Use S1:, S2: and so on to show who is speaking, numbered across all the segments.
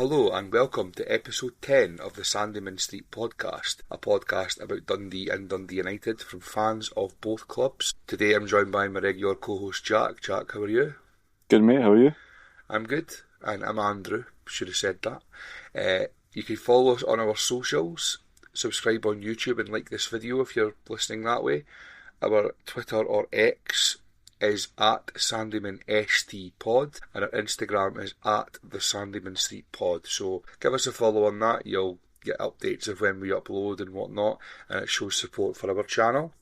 S1: Hello and welcome to episode 10 of the Sandeman Street podcast, a podcast about Dundee and Dundee United from fans of both clubs. Today I'm joined by my regular co-host Jack. Jack, how are you?
S2: Good mate, how are you?
S1: I'm good, and I'm Andrew, should have said that. You can follow us on our socials, subscribe on YouTube and like this video if you're listening that way. Our Twitter or X is at SandemanStPod and our Instagram is at the Sandeman Street Pod. So give us a follow on that, you'll get updates of when we upload and whatnot, and it shows support for our channel.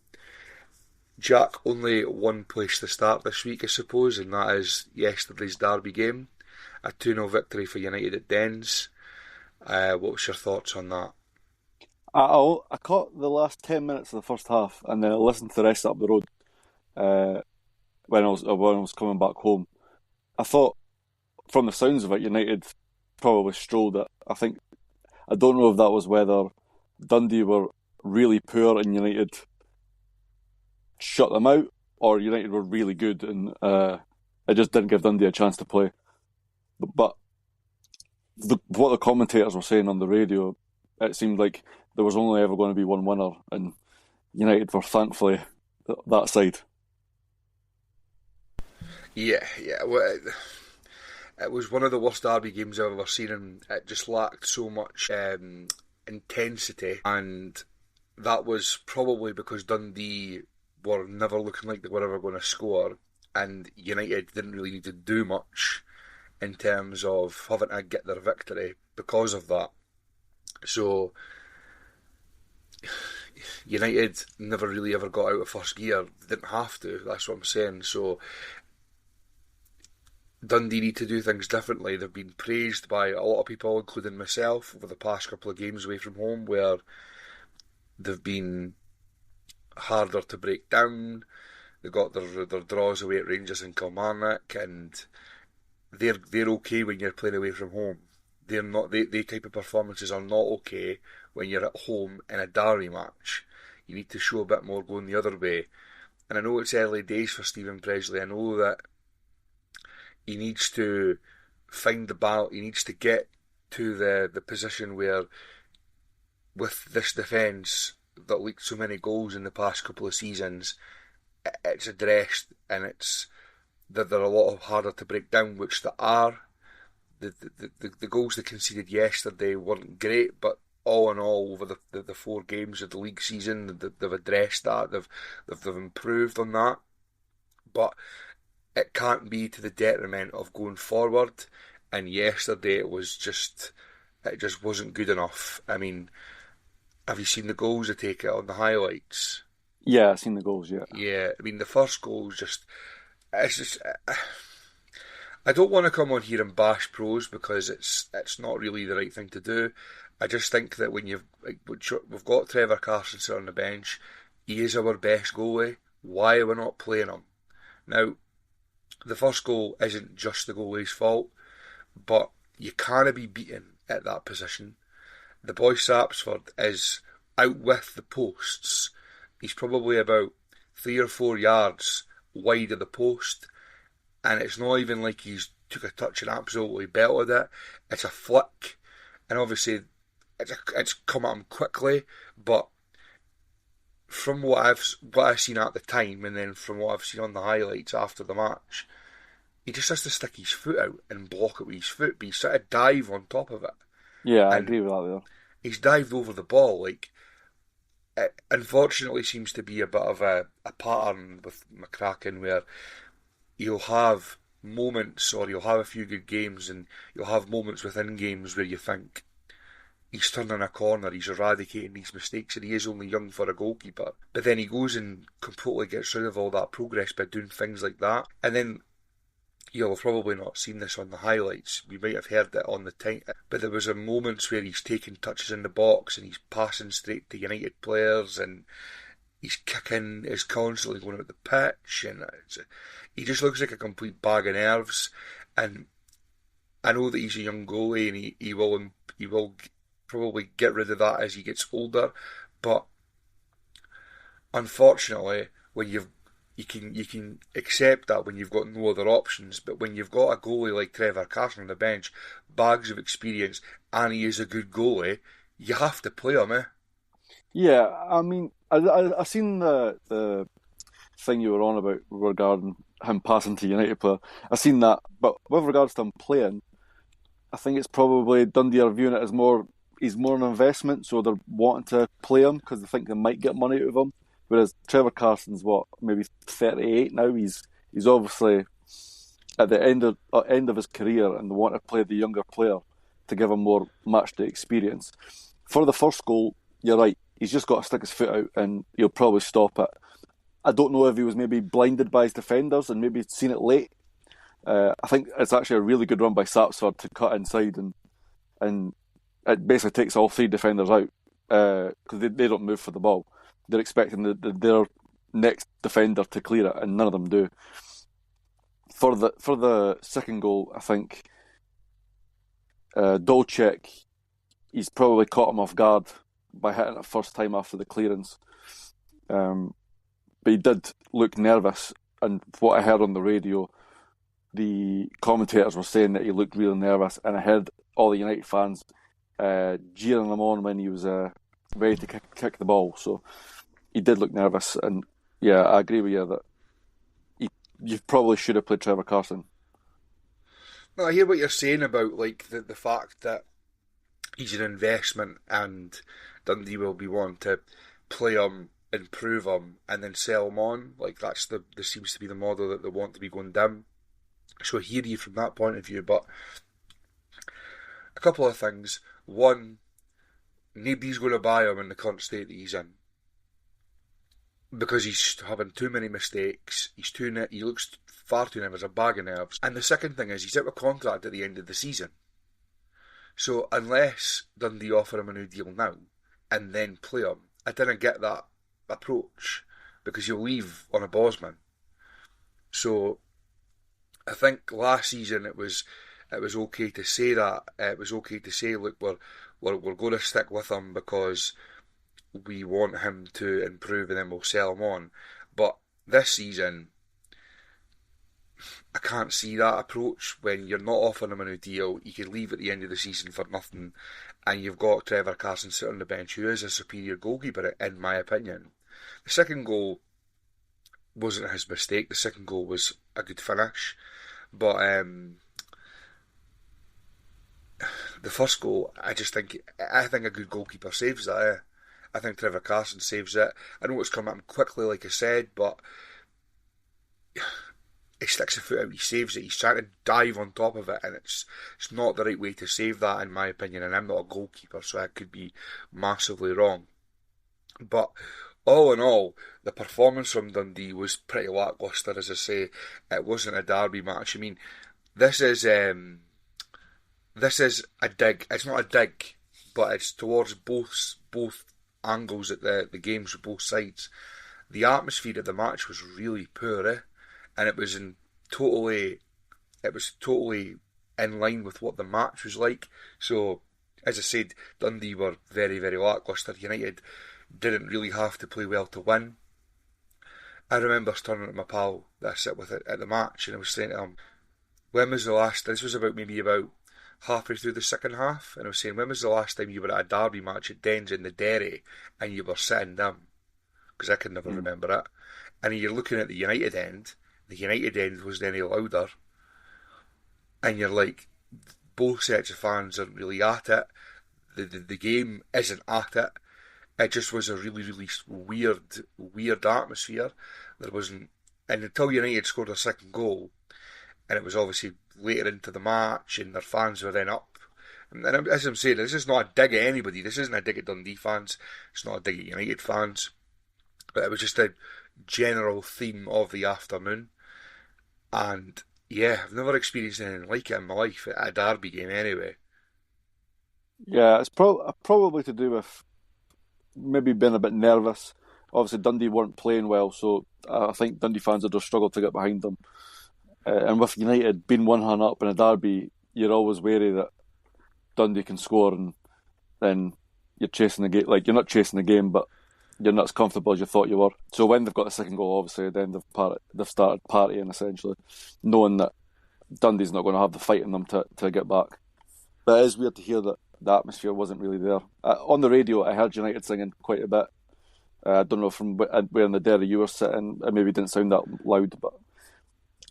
S1: Jack, only one place to start this week I suppose, and that is yesterday's derby game. A 2-0 victory for United at Dens. What was your thoughts on that?
S2: I caught the last 10 minutes of the first half and then I listened to the rest up the road when I was coming back home. I thought, from the sounds of it, United probably strolled it. I don't know if that was whether Dundee were really poor and United shut them out, or United were really good and it just didn't give Dundee a chance to play. But what the commentators were saying on the radio, it seemed like there was only ever going to be one winner, and United were thankfully that side.
S1: Yeah. Well, it was one of the worst derby games I've ever seen, and it just lacked so much intensity, and that was probably because Dundee were never looking like they were ever going to score, and United didn't really need to do much in terms of having to get their victory because of that. So United never really ever got out of first gear. They didn't have to, that's what I'm saying. So Dundee need to do things differently. They've been praised by a lot of people, including myself, over the past couple of games away from home, where they've been harder to break down. They got their draws away at Rangers and Kilmarnock, and they're okay when you're playing away from home. They're not. They type of performances are not okay when you're at home in a derby match. You need to show a bit more going the other way. And I know it's early days for Stephen Presley. I know that he needs to find the balance. He needs to get to the position where, with this defence that leaked so many goals in the past couple of seasons, it's addressed, and it's that they're a lot harder to break down, which they are. The goals they conceded yesterday weren't great, but all in all, over the 4 games of the league season, they've addressed that. They've improved on that, but it can't be to the detriment of going forward. And yesterday it just wasn't good enough. I mean, have you seen the goals they take it on the highlights?
S2: Yeah, I've seen the goals.
S1: Yeah. I mean, the first goal it's just. I don't want to come on here and bash pros because it's not really the right thing to do. I just think that when we've got Trevor Carstensen on the bench, he is our best goalie. Why are we not playing him? Now, the first goal isn't just the goalie's fault, but you can't be beaten at that position. The boy Sapsford is out with the posts. He's probably about 3 or 4 yards wide of the post, and it's not even like he's took a touch and absolutely belted it. It's a flick, and obviously it's come at him quickly, but from what I've seen at the time, and then from what I've seen on the highlights after the match, he just has to stick his foot out and block it with his foot, but he's sort of dive on top of it.
S2: Yeah, I agree with that there.
S1: He's dived over the ball. Like, it unfortunately seems to be a bit of a pattern with McCracken, where you'll have moments, or you'll have a few good games, and you'll have moments within games where you think he's turning a corner, he's eradicating these mistakes, and he is only young for a goalkeeper. But then he goes and completely gets rid of all that progress by doing things like that. And then you'll have probably not seen this on the highlights. We might have heard it on the time, but there was a moments where he's taking touches in the box and he's passing straight to United players, and his kicking is constantly going out the pitch, and he just looks like a complete bag of nerves. And I know that he's a young goalie, and he will probably get rid of that as he gets older. But unfortunately, when you can accept that when you've got no other options, but when you've got a goalie like Trevor Carson on the bench, bags of experience, and he is a good goalie, you have to play him, eh?
S2: Yeah, I mean, I seen the thing you were on about regarding him passing to United player. I seen that, but with regards to him playing, I think it's probably Dundee are viewing it as more. He's more an investment, so they're wanting to play him because they think they might get money out of him. Whereas Trevor Carson's what, maybe 38 now. He's obviously at the end of his career, and they want to play the younger player to give him more match day experience. For the first goal, you're right. He's just got to stick his foot out, and he'll probably stop it. I don't know if he was maybe blinded by his defenders and maybe seen it late. I think it's actually a really good run by Sapsford to cut inside, and it basically takes all three defenders out because they don't move for the ball. They're expecting their next defender to clear it, and none of them do. For the second goal, I think Dolchek, he's probably caught him off guard by hitting it first time after the clearance. But he did look nervous, and what I heard on the radio, the commentators were saying that he looked really nervous, and I heard all the United fans jeering him on when he was ready to kick the ball. So he did look nervous, and yeah, I agree with you that you probably should have played Trevor Carson.
S1: No, I hear what you're saying about like the fact that he's an investment, and Dundee will be wanting to play him, improve him, and then sell him on. Like that's there seems to be the model that they want to be going down. So I hear you from that point of view, but a couple of things. One, nobody's going to buy him in the current state that he's in because he's having too many mistakes. He looks far too nervous, a bag of nerves. And the second thing is he's out of contract at the end of the season. So unless Dundee offer him a new deal now and then play him, I didn't get that approach because you'll leave on a Bosman. So I think last season it was okay to say that. It was okay to say, look, we're going to stick with him because we want him to improve and then we'll sell him on. But this season, I can't see that approach when you're not offering him a new deal. You could leave at the end of the season for nothing, and you've got Trevor Carson sitting on the bench, who is a superior goalkeeper, in my opinion. The second goal wasn't his mistake. The second goal was a good finish. But the first goal, I think a good goalkeeper saves that. I think Trevor Carson saves it. I know it's come at him quickly, like I said, but he sticks a foot out, he saves it. He's trying to dive on top of it, and it's not the right way to save that, in my opinion. And I'm not a goalkeeper, so I could be massively wrong. But all in all, the performance from Dundee was pretty lacklustre, as I say. It wasn't a derby match. I mean, this is a dig. It's not a dig, but it's towards both angles at the games with both sides. The atmosphere of the match was really poor, and it was totally in line with what the match was like. So, as I said, Dundee were very, very lacklustre. United didn't really have to play well to win. I remember turning to my pal that I sit with at the match, and I was saying to him, when was the last, this was maybe about halfway through the second half, and I was saying, when was the last time you were at a derby match at Dens in the Derry and you were sitting down? Because I can never remember it. And you're looking at the United end wasn't any louder, and you're like, both sets of fans aren't really at it. The game isn't at it. It just was a really, really weird atmosphere. There wasn't, and until United scored a second goal, and it was obviously later into the match, and their fans were then up. And as I'm saying, this is not a dig at anybody. This isn't a dig at Dundee fans. It's not a dig at United fans. But it was just a general theme of the afternoon. And yeah, I've never experienced anything like it in my life at a derby game anyway.
S2: Yeah, it's probably to do with maybe being a bit nervous. Obviously, Dundee weren't playing well, so I think Dundee fans would have struggled to get behind them. And with United being 1-0 up in a derby, you're always wary that Dundee can score, and then you're chasing the game. Like, you're not chasing the game, but you're not as comfortable as you thought you were. So when they've got the second goal, obviously, then they've started partying essentially, knowing that Dundee's not going to have the fight in them to get back. But it is weird to hear that the atmosphere wasn't really there. On the radio, I heard United singing quite a bit. I don't know from where in the dairy you were sitting, it maybe didn't sound that loud, but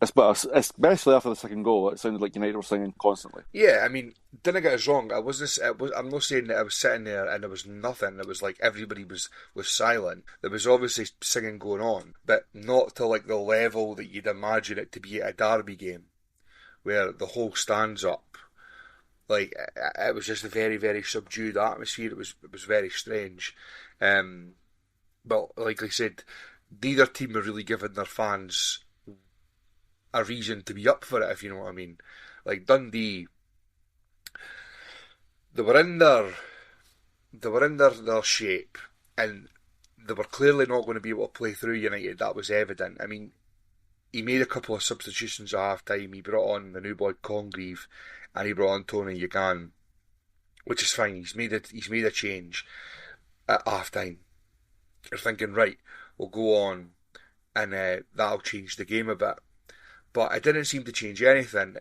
S2: especially after the second goal, it sounded like United were singing constantly.
S1: Yeah, I mean, didn't get us wrong. I'm not saying that I was sitting there and there was nothing. It was like everybody was silent. There was obviously singing going on, but not to like the level that you'd imagine it to be at a derby game, where the whole stands up. Like it was just a very, very subdued atmosphere. It was very strange. But like I said, neither team were really giving their fans a reason to be up for it, if you know what I mean. Like Dundee, they were in their shape, and they were clearly not going to be able to play through United. That was evident. I mean, he made a couple of substitutions at half time. He brought on the new boy Congreve, and he brought on Tony Yagan, which is fine. He's made a change at half time. You're thinking, right, we'll go on, and that'll change the game a bit. But it didn't seem to change anything.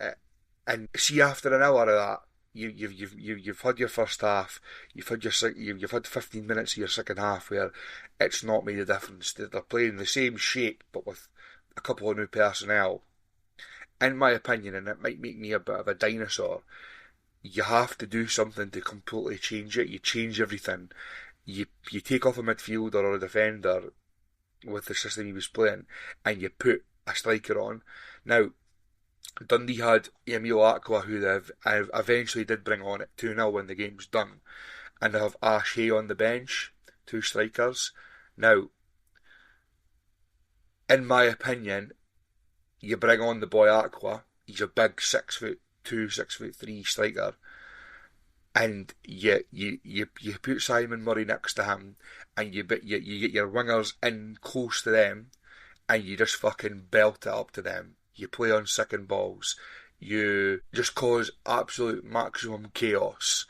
S1: And see, after an hour of that, you've had your first half, you've had 15 minutes of your second half where it's not made a difference. They're playing the same shape but with a couple of new personnel. In my opinion, and it might make me a bit of a dinosaur, you have to do something to completely change it. You change everything. You take off a midfielder or a defender with the system he was playing, and you put a striker on. Now, Dundee had Emil Aqua, who they eventually did bring on at 2-0 when the game was done, and they have Ash Hay on the bench, two strikers. Now, in my opinion, you bring on the boy Aqua. He's a big 6'2", 6'3" striker, and you put Simon Murray next to him, and you get your wingers in close to them, and you just fucking belt it up to them. You play on second balls. You just cause absolute maximum chaos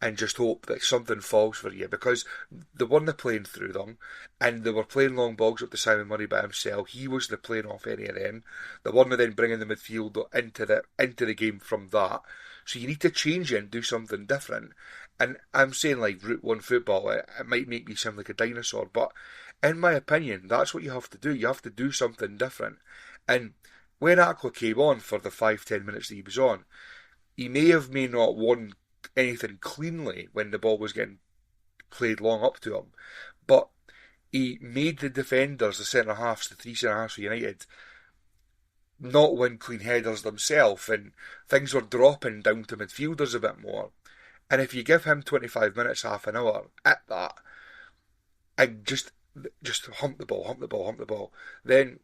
S1: and just hope that something falls for you, because they weren't playing through them, and they were playing long balls up to Simon Murray by himself. He wasn't playing off any of them. They weren't then bringing the midfield into the game from that. So you need to change it and do something different. And I'm saying like Route 1 football, it might make me sound like a dinosaur, but in my opinion, that's what you have to do. You have to do something different. And when Aqua came on for the 5-10 minutes that he was on, he may not won anything cleanly when the ball was getting played long up to him, but he made the defenders, the centre-halves, the three centre-halves for United, not win clean headers themselves, and things were dropping down to midfielders a bit more. And if you give him 25 minutes, half an hour at that, and just hump the ball, then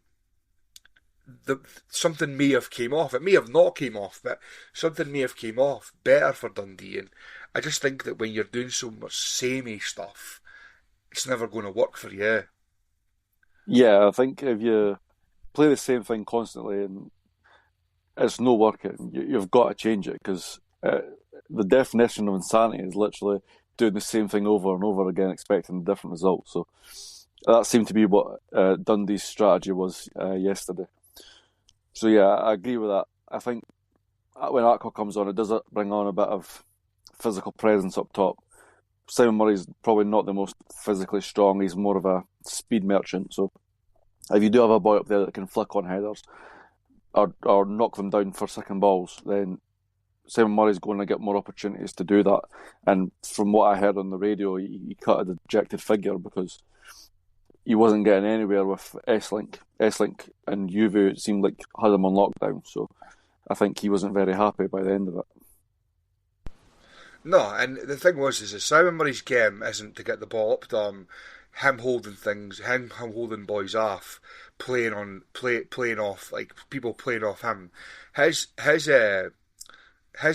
S1: something may have came off. It may have not came off, but something may have came off better for Dundee. And I just think that when you're doing so much samey stuff, it's never going to work for you.
S2: Yeah, I think if you play the same thing constantly and it's no working, you've got to change it, because the definition of insanity is literally doing the same thing over and over again, expecting a different result. So that seemed to be what Dundee's strategy was yesterday. So yeah, I agree with that. I think when Aqua comes on, it does bring on a bit of physical presence up top. Simon Murray's probably not the most physically strong. He's more of a speed merchant. So if you do have a boy up there that can flick on headers or knock them down for second balls, then Simon Murray's going to get more opportunities to do that. And from what I heard on the radio, he cut a dejected figure because he wasn't getting anywhere with S-Link. S-Link and Juve, it seemed like, had him on lockdown. So I think he wasn't very happy by the end of it.
S1: No, and the thing was, is that Simon Murray's game isn't to get the ball up to him holding things, him holding boys off, playing off, like people playing off him. His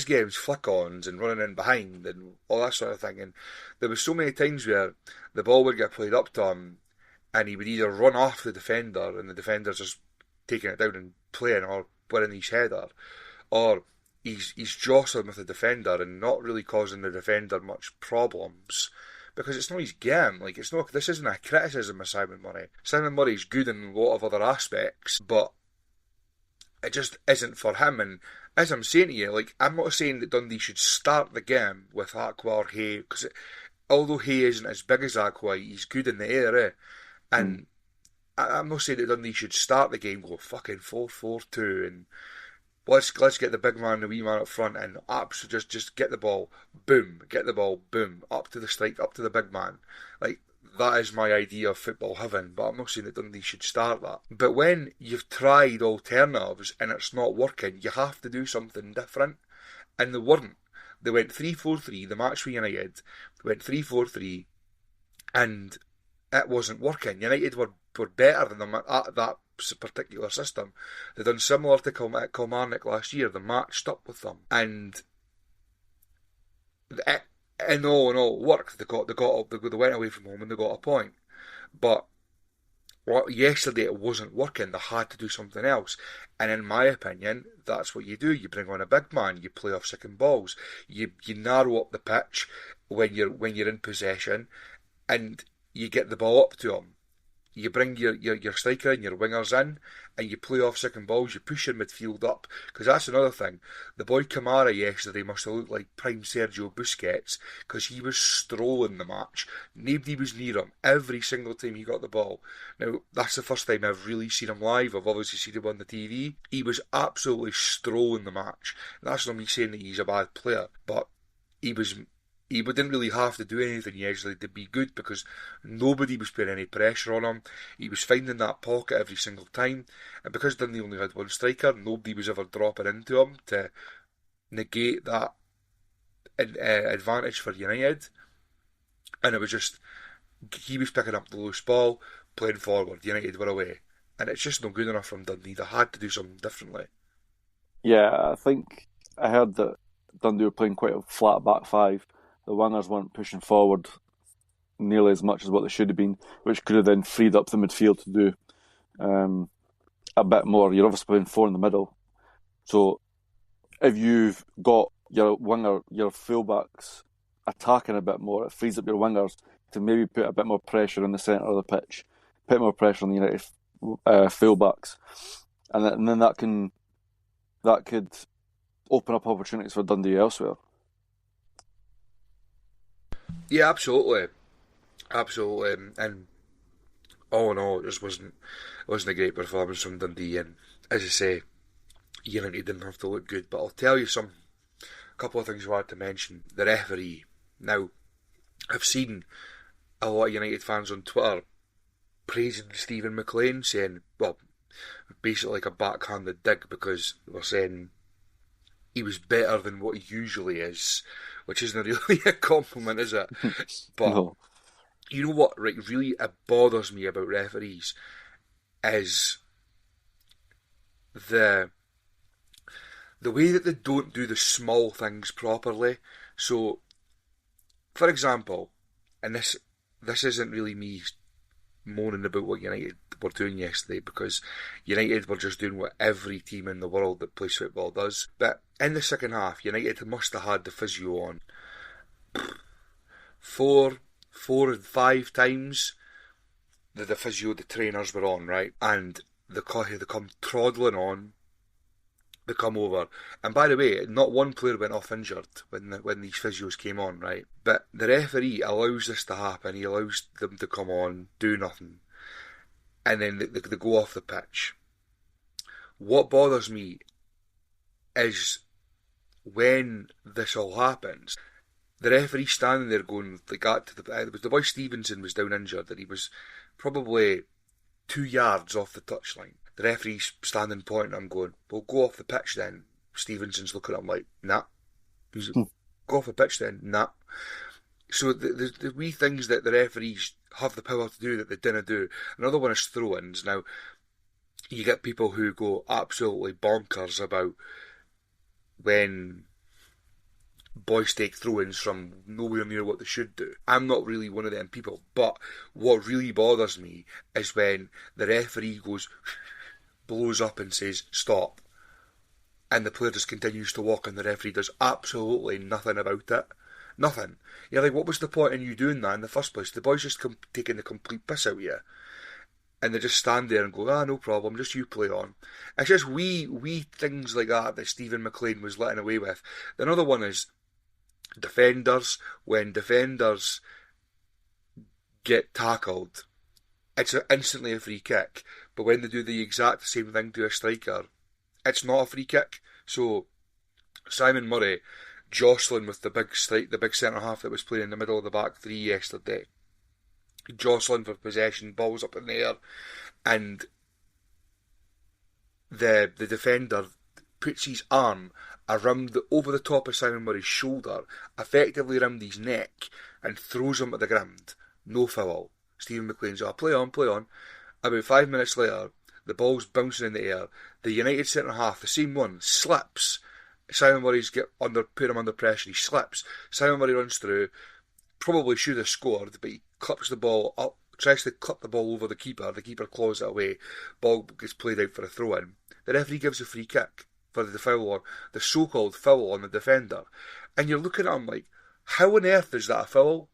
S1: game's flick-ons and running in behind and all that sort of thing. And there was so many times where the ball would get played up to him, and he would either run off the defender, and the defender's just taking it down and playing or winning his header, or he's jostling with the defender and not really causing the defender much problems, because it's not his game. Like, it's not. This isn't a criticism of Simon Murray. Simon Murray's good in a lot of other aspects, but it just isn't for him. And as I'm saying to you, like, I'm not saying that Dundee should start the game with Aqua or Hay, because although Hay isn't as big as Aqua, he's good in the air, eh? And I'm not saying that Dundee should start the game go fucking 4-4-2 and let's get the big man, the wee man up front, and just get the ball, boom, up to the strike, up to the big man. Like, that is my idea of football heaven, but I'm not saying that Dundee should start that. But when you've tried alternatives and it's not working, you have to do something different. And they weren't. They went 3-4-3, the match with United, went 3-4-3, and it wasn't working. United were better than them at that particular system. They done similar to Kilmarnock last year. The match stuck with them, and in all, it worked. They went away from home and they got a point. But yesterday it wasn't working. They had to do something else. And in my opinion, that's what you do. You bring on a big man. You play off second balls. You narrow up the pitch when you're in possession, and you get the ball up to him. You bring your striker and your wingers in, and you play off second balls. You push your midfield up, because that's another thing. The boy Kamara yesterday must have looked like prime Sergio Busquets, because he was strolling the match. Nobody was near him every single time he got the ball. Now, that's the first time I've really seen him live. I've obviously seen him on the TV. He was absolutely strolling the match. That's not me saying that he's a bad player, but he didn't really have to do anything yesterday to be good, because nobody was putting any pressure on him. He was finding that pocket every single time, and because Dundee only had one striker, nobody was ever dropping into him to negate that advantage for United. And it was just, he was picking up the loose ball, playing forward. United were away, and it's just not good enough from Dundee. They had to do something differently.
S2: Yeah, I think I heard that Dundee were playing quite a flat back five. The wingers weren't pushing forward nearly as much as what they should have been, which could have then freed up the midfield to do a bit more. You're obviously playing four in the middle, so if you've got your fullbacks attacking a bit more, it frees up your wingers to maybe put a bit more pressure in the centre of the pitch, put more pressure on the United fullbacks, and then that could open up opportunities for Dundee elsewhere.
S1: Yeah, absolutely, and all in all, it just wasn't a great performance from Dundee. And as I say, United didn't have to look good. But I'll tell you a couple of things I wanted to mention. The referee. Now, I've seen a lot of United fans on Twitter praising Stephen McLean, saying, well, basically like a backhanded dig, because they were saying he was better than what he usually is, which isn't really a compliment, is it? But no. You know what, right, really it bothers me about referees is the way that they don't do the small things properly. So, for example, and this isn't really me moaning about what United were doing yesterday, because United were just doing what every team in the world that plays football does. But in the second half, United must have had the physio on 4 or 5 times. The physio, the trainers were on, right? And they come trundling on. They come over, and by the way, not one player went off injured when these physios came on, right? But the referee allows this to happen. He allows them to come on, do nothing, and then they go off the pitch. What bothers me is when this all happens, the referee standing there going like that to it was the boy Stevenson was down injured, and he was probably 2 yards off the touchline. The referee's standing pointing at him going, well, go off the pitch then. Stevenson's looking at him like, nah. He's like, go off the pitch then, nah. So the wee things that the referees have the power to do that they didn't do. Another one is throw-ins. Now, you get people who go absolutely bonkers about when boys take throw-ins from nowhere near what they should do. I'm not really one of them people, but what really bothers me is when the referee blows up and says stop, and the player just continues to walk and the referee does absolutely nothing about it. Nothing. You're like, what was the point in you doing that in the first place? The boys just taking the complete piss out of you. And they just stand there and go, no problem, just you play on. It's just wee things like that Stephen McLean was letting away with. Another one is defenders. When defenders get tackled, it's instantly a free kick. But when they do the exact same thing to a striker, it's not a free kick. So Simon Murray jostling with the big centre half that was playing in the middle of the back three yesterday, jostling for possession, balls up in the air, and the defender puts his arm over the top of Simon Murray's shoulder, effectively around his neck, and throws him at the ground. No foul. Stephen McLean's, play on, play on. About 5 minutes later, the ball's bouncing in the air. The United centre half, the same one, slips. Simon Murray's put him under pressure. He slips. Simon Murray runs through. Probably should have scored, but he clips the ball up, tries to clip the ball over the keeper. The keeper claws it away. Ball gets played out for a throw-in. The referee gives a free kick for the foul on the so-called foul on the defender, and you're looking at him like, how on earth is that a foul?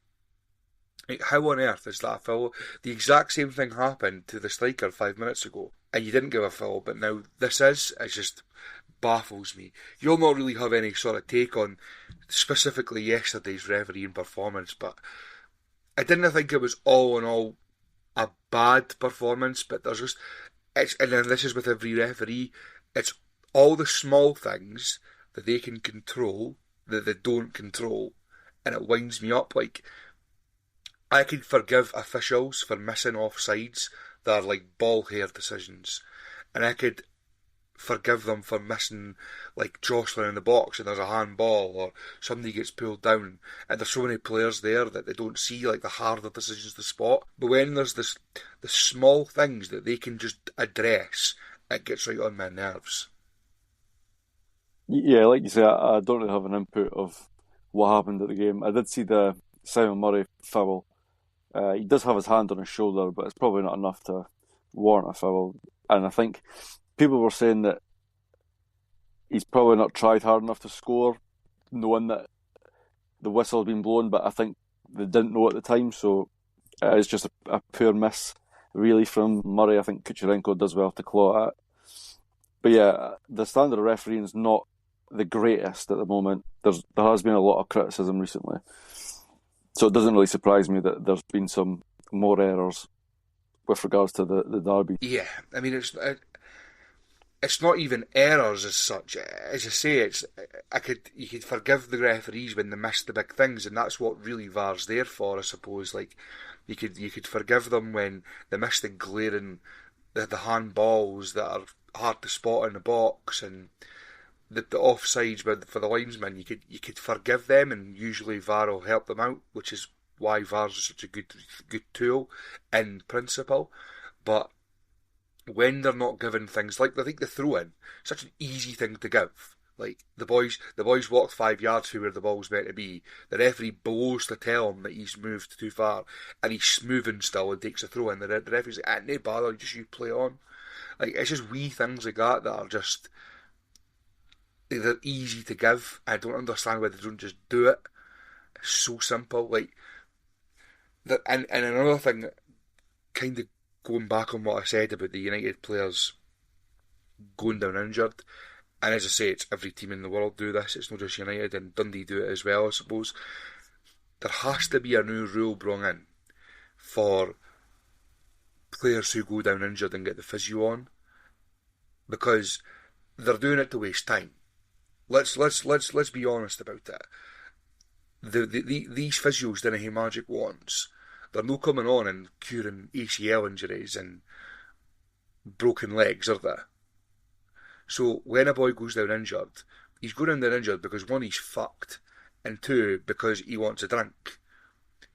S1: Like, how on earth is that a foul? The exact same thing happened to the striker 5 minutes ago, and you didn't give a foul, but now this is. It just baffles me. You'll not really have any sort of take on specifically yesterday's refereeing performance, but I didn't think it was all in all a bad performance, but there's just, and then this is with every referee, it's all the small things that they can control that they don't control, and it winds me up. Like, I could forgive officials for missing offsides that are like ball hair decisions, and I could forgive them for missing, like, jostling in the box and there's a handball or somebody gets pulled down, and there's so many players there that they don't see, like, the harder decisions to spot. But when there's the small things that they can just address, it gets right on my nerves.
S2: Yeah, like you say, I don't really have an input of what happened at the game. I did see the Simon Murray foul. He does have his hand on his shoulder, but it's probably not enough to warrant a foul. And I think people were saying that he's probably not tried hard enough to score, knowing that the whistle had been blown, but I think they didn't know at the time, so it's just a poor miss, really, from Murray. I think Kucherenko does well to claw at. But yeah, the standard of refereeing is not the greatest at the moment. There has been a lot of criticism recently, so it doesn't really surprise me that there's been some more errors with regards to the derby.
S1: Yeah, I mean, it's not even errors as such. As I say, you could forgive the referees when they miss the big things, and that's what really VAR's there for, I suppose. Like, you could forgive them when they miss the glaring, the handballs that are hard to spot in the box, and the offsides for the linesmen. You could forgive them, and usually VAR will help them out, which is why VAR's is such a good tool in principle. But when they're not given things like, I think the throw-in, such an easy thing to give. Like, the boys walked 5 yards from where the ball's meant to be. The referee blows to tell him that he's moved too far, and he's moving still and takes a throw in. The referee's like, no bother, just you play on. Like, it's just wee things like that are just, they're easy to give. I don't understand why they don't just do it. It's so simple. Like, and another thing, kind of going back on what I said about the United players going down injured, and as I say, it's every team in the world do this, it's not just United, and Dundee do it as well, I suppose. There has to be a new rule brought in for players who go down injured and get the physio on, because they're doing it to waste time. Let's be honest about it. These physios didn't have magic wands. They're not coming on and curing ACL injuries and broken legs, are they? So when a boy goes down injured, he's going down injured because, one, he's fucked, and two, because he wants a drink,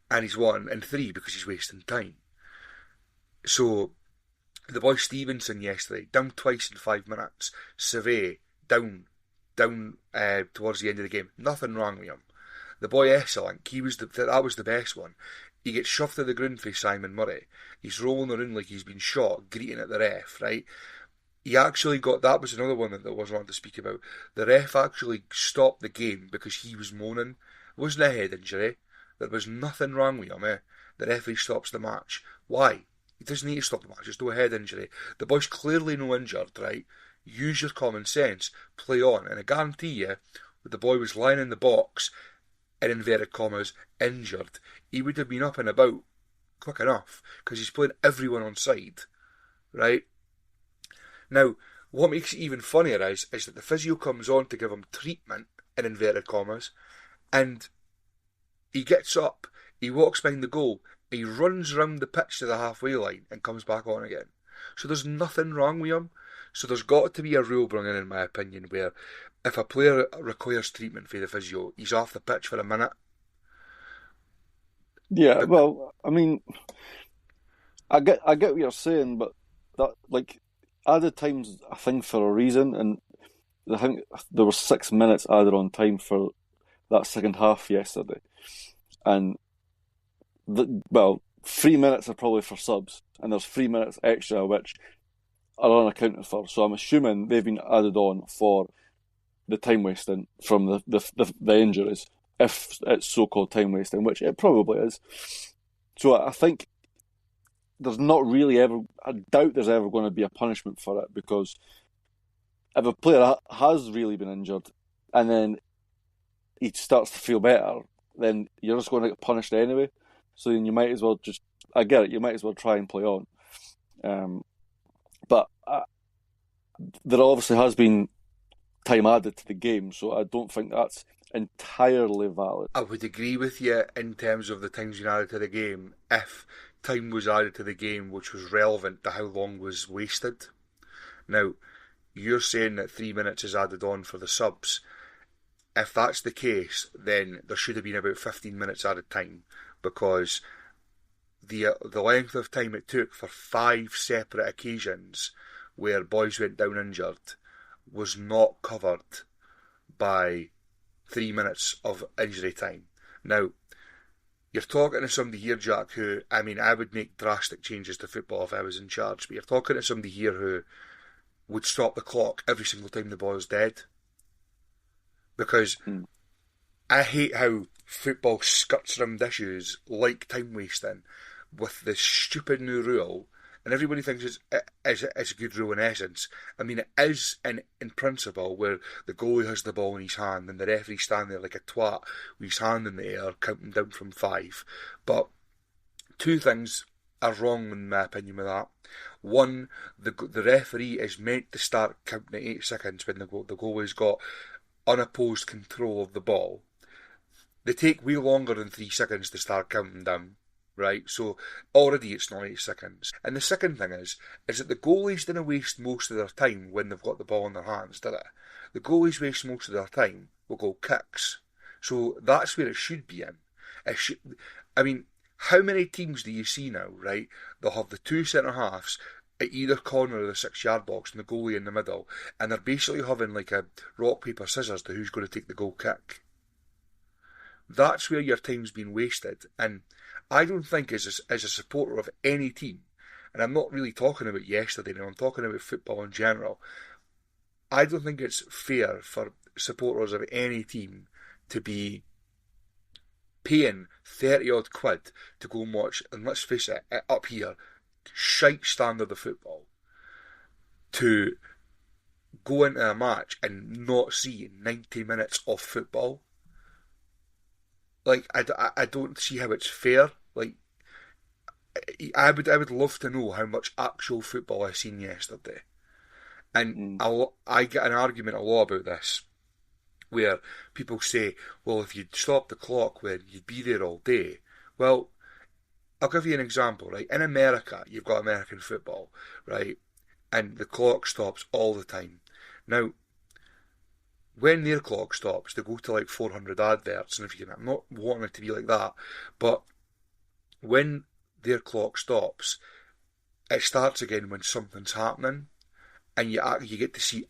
S1: and he's one, and three, because he's wasting time. So the boy Stevenson yesterday, down twice in 5 minutes. Survey, down towards the end of the game. Nothing wrong with him. The boy Esselink, that was the best one. He gets shoved to the ground for Simon Murray. He's rolling around like he's been shot, greeting at the ref, right? He actually that was another one that I was wanting to speak about. The ref actually stopped the game because he was moaning. It wasn't a head injury. There was nothing wrong with him. The referee stops the match. Why? He doesn't need to stop the match. There's no head injury. The boy's clearly no injured, right? Use your common sense. Play on. And I guarantee you, the boy was lying in the box, in inverted commas, injured. He would have been up and about quick enough because he's playing everyone on side, right? Now, what makes it even funnier is that the physio comes on to give him treatment, in inverted commas, and he gets up, he walks behind the goal, he runs round the pitch to the halfway line and comes back on again. So there's nothing wrong with him. So there's got to be a rule brought in my opinion, where if a player requires treatment for the physio, he's off the pitch for a minute.
S2: Yeah, well, I mean, I get what you're saying, but that like added time's a thing for a reason, and I think there were 6 minutes added on time for that second half yesterday, and well, 3 minutes are probably for subs, and there's 3 minutes extra which are unaccounted for. So I'm assuming they've been added on for the time wasting from the injuries, if it's so-called time wasting, which it probably is. So I think there's not really ever, I doubt there's ever going to be a punishment for it, because if a player has really been injured and then he starts to feel better, then you're just going to get punished anyway. So then you might as well just, I get it, you might as well try and play on. But there obviously has been time added to the game, so I don't think that's entirely valid.
S1: I would agree with you in terms of the times being added to the game if time was added to the game which was relevant to how long was wasted. Now, you're saying that 3 minutes is added on for the subs. If that's the case, then there should have been about 15 minutes added time, because the length of time it took for 5 separate occasions where boys went down injured was not covered by 3 minutes of injury time. Now, you're talking to somebody here, Jack, who, I mean, I would make drastic changes to football if I was in charge, but you're talking to somebody here who would stop the clock every single time the ball is dead. Because I hate how football skirts around issues like time wasting with this stupid new rule, and everybody thinks it's a good rule in essence. I mean, it is in principle, where the goalie has the ball in his hand and the referee standing there like a twat with his hand in the air counting down from 5. But two things are wrong in my opinion with that. One, the referee is meant to start counting at 8 seconds when the goalie's got unopposed control of the ball. They take way longer than 3 seconds to start counting down, right? So already it's not 8 seconds. And the second thing is that the goalies didn't waste most of their time when they've got the ball in their hands, did it? The goalies waste most of their time will go kicks. So that's where it should be in. I mean, how many teams do you see now, right? They'll have the 2 centre-halves at either corner of the 6-yard box and the goalie in the middle, and they're basically having like a rock, paper, scissors to who's going to take the goal kick. That's where your time's been wasted, and I don't think as a supporter of any team, and I'm not really talking about yesterday now, I'm talking about football in general, I don't think it's fair for supporters of any team to be paying 30 odd quid to go and watch, and let's face it, up here, shite standard of football, to go into a match and not see 90 minutes of football. Like, I don't see how it's fair. Like, I would love to know how much actual football I seen yesterday. And I get an argument a lot about this, where people say, well, if you'd stop the clock, then you'd be there all day. Well, I'll give you an example, right? In America, you've got American football, right? And the clock stops all the time. Now, when their clock stops, they go to like 400 adverts, and if you can, I'm not wanting it to be like that, but when their clock stops, it starts again when something's happening, and you get to see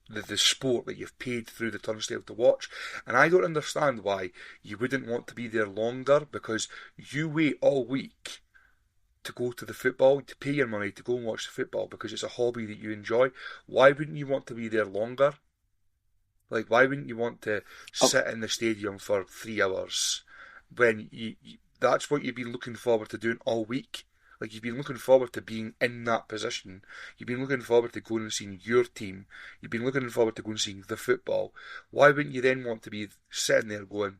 S1: the sport that you've paid through the turnstile to watch. And I don't understand why you wouldn't want to be there longer, because you wait all week to go to the football, to pay your money to go and watch the football because it's a hobby that you enjoy. Why wouldn't you want to be there longer? Like, why wouldn't you want to
S2: Um,
S1: sit in the stadium for 3 hours when that's what you've been looking forward to doing all week? Like, you've been looking forward to being in that position. You've been looking forward to going and seeing your team. You've been looking forward to going and seeing the football. Why wouldn't you then want to be sitting there going,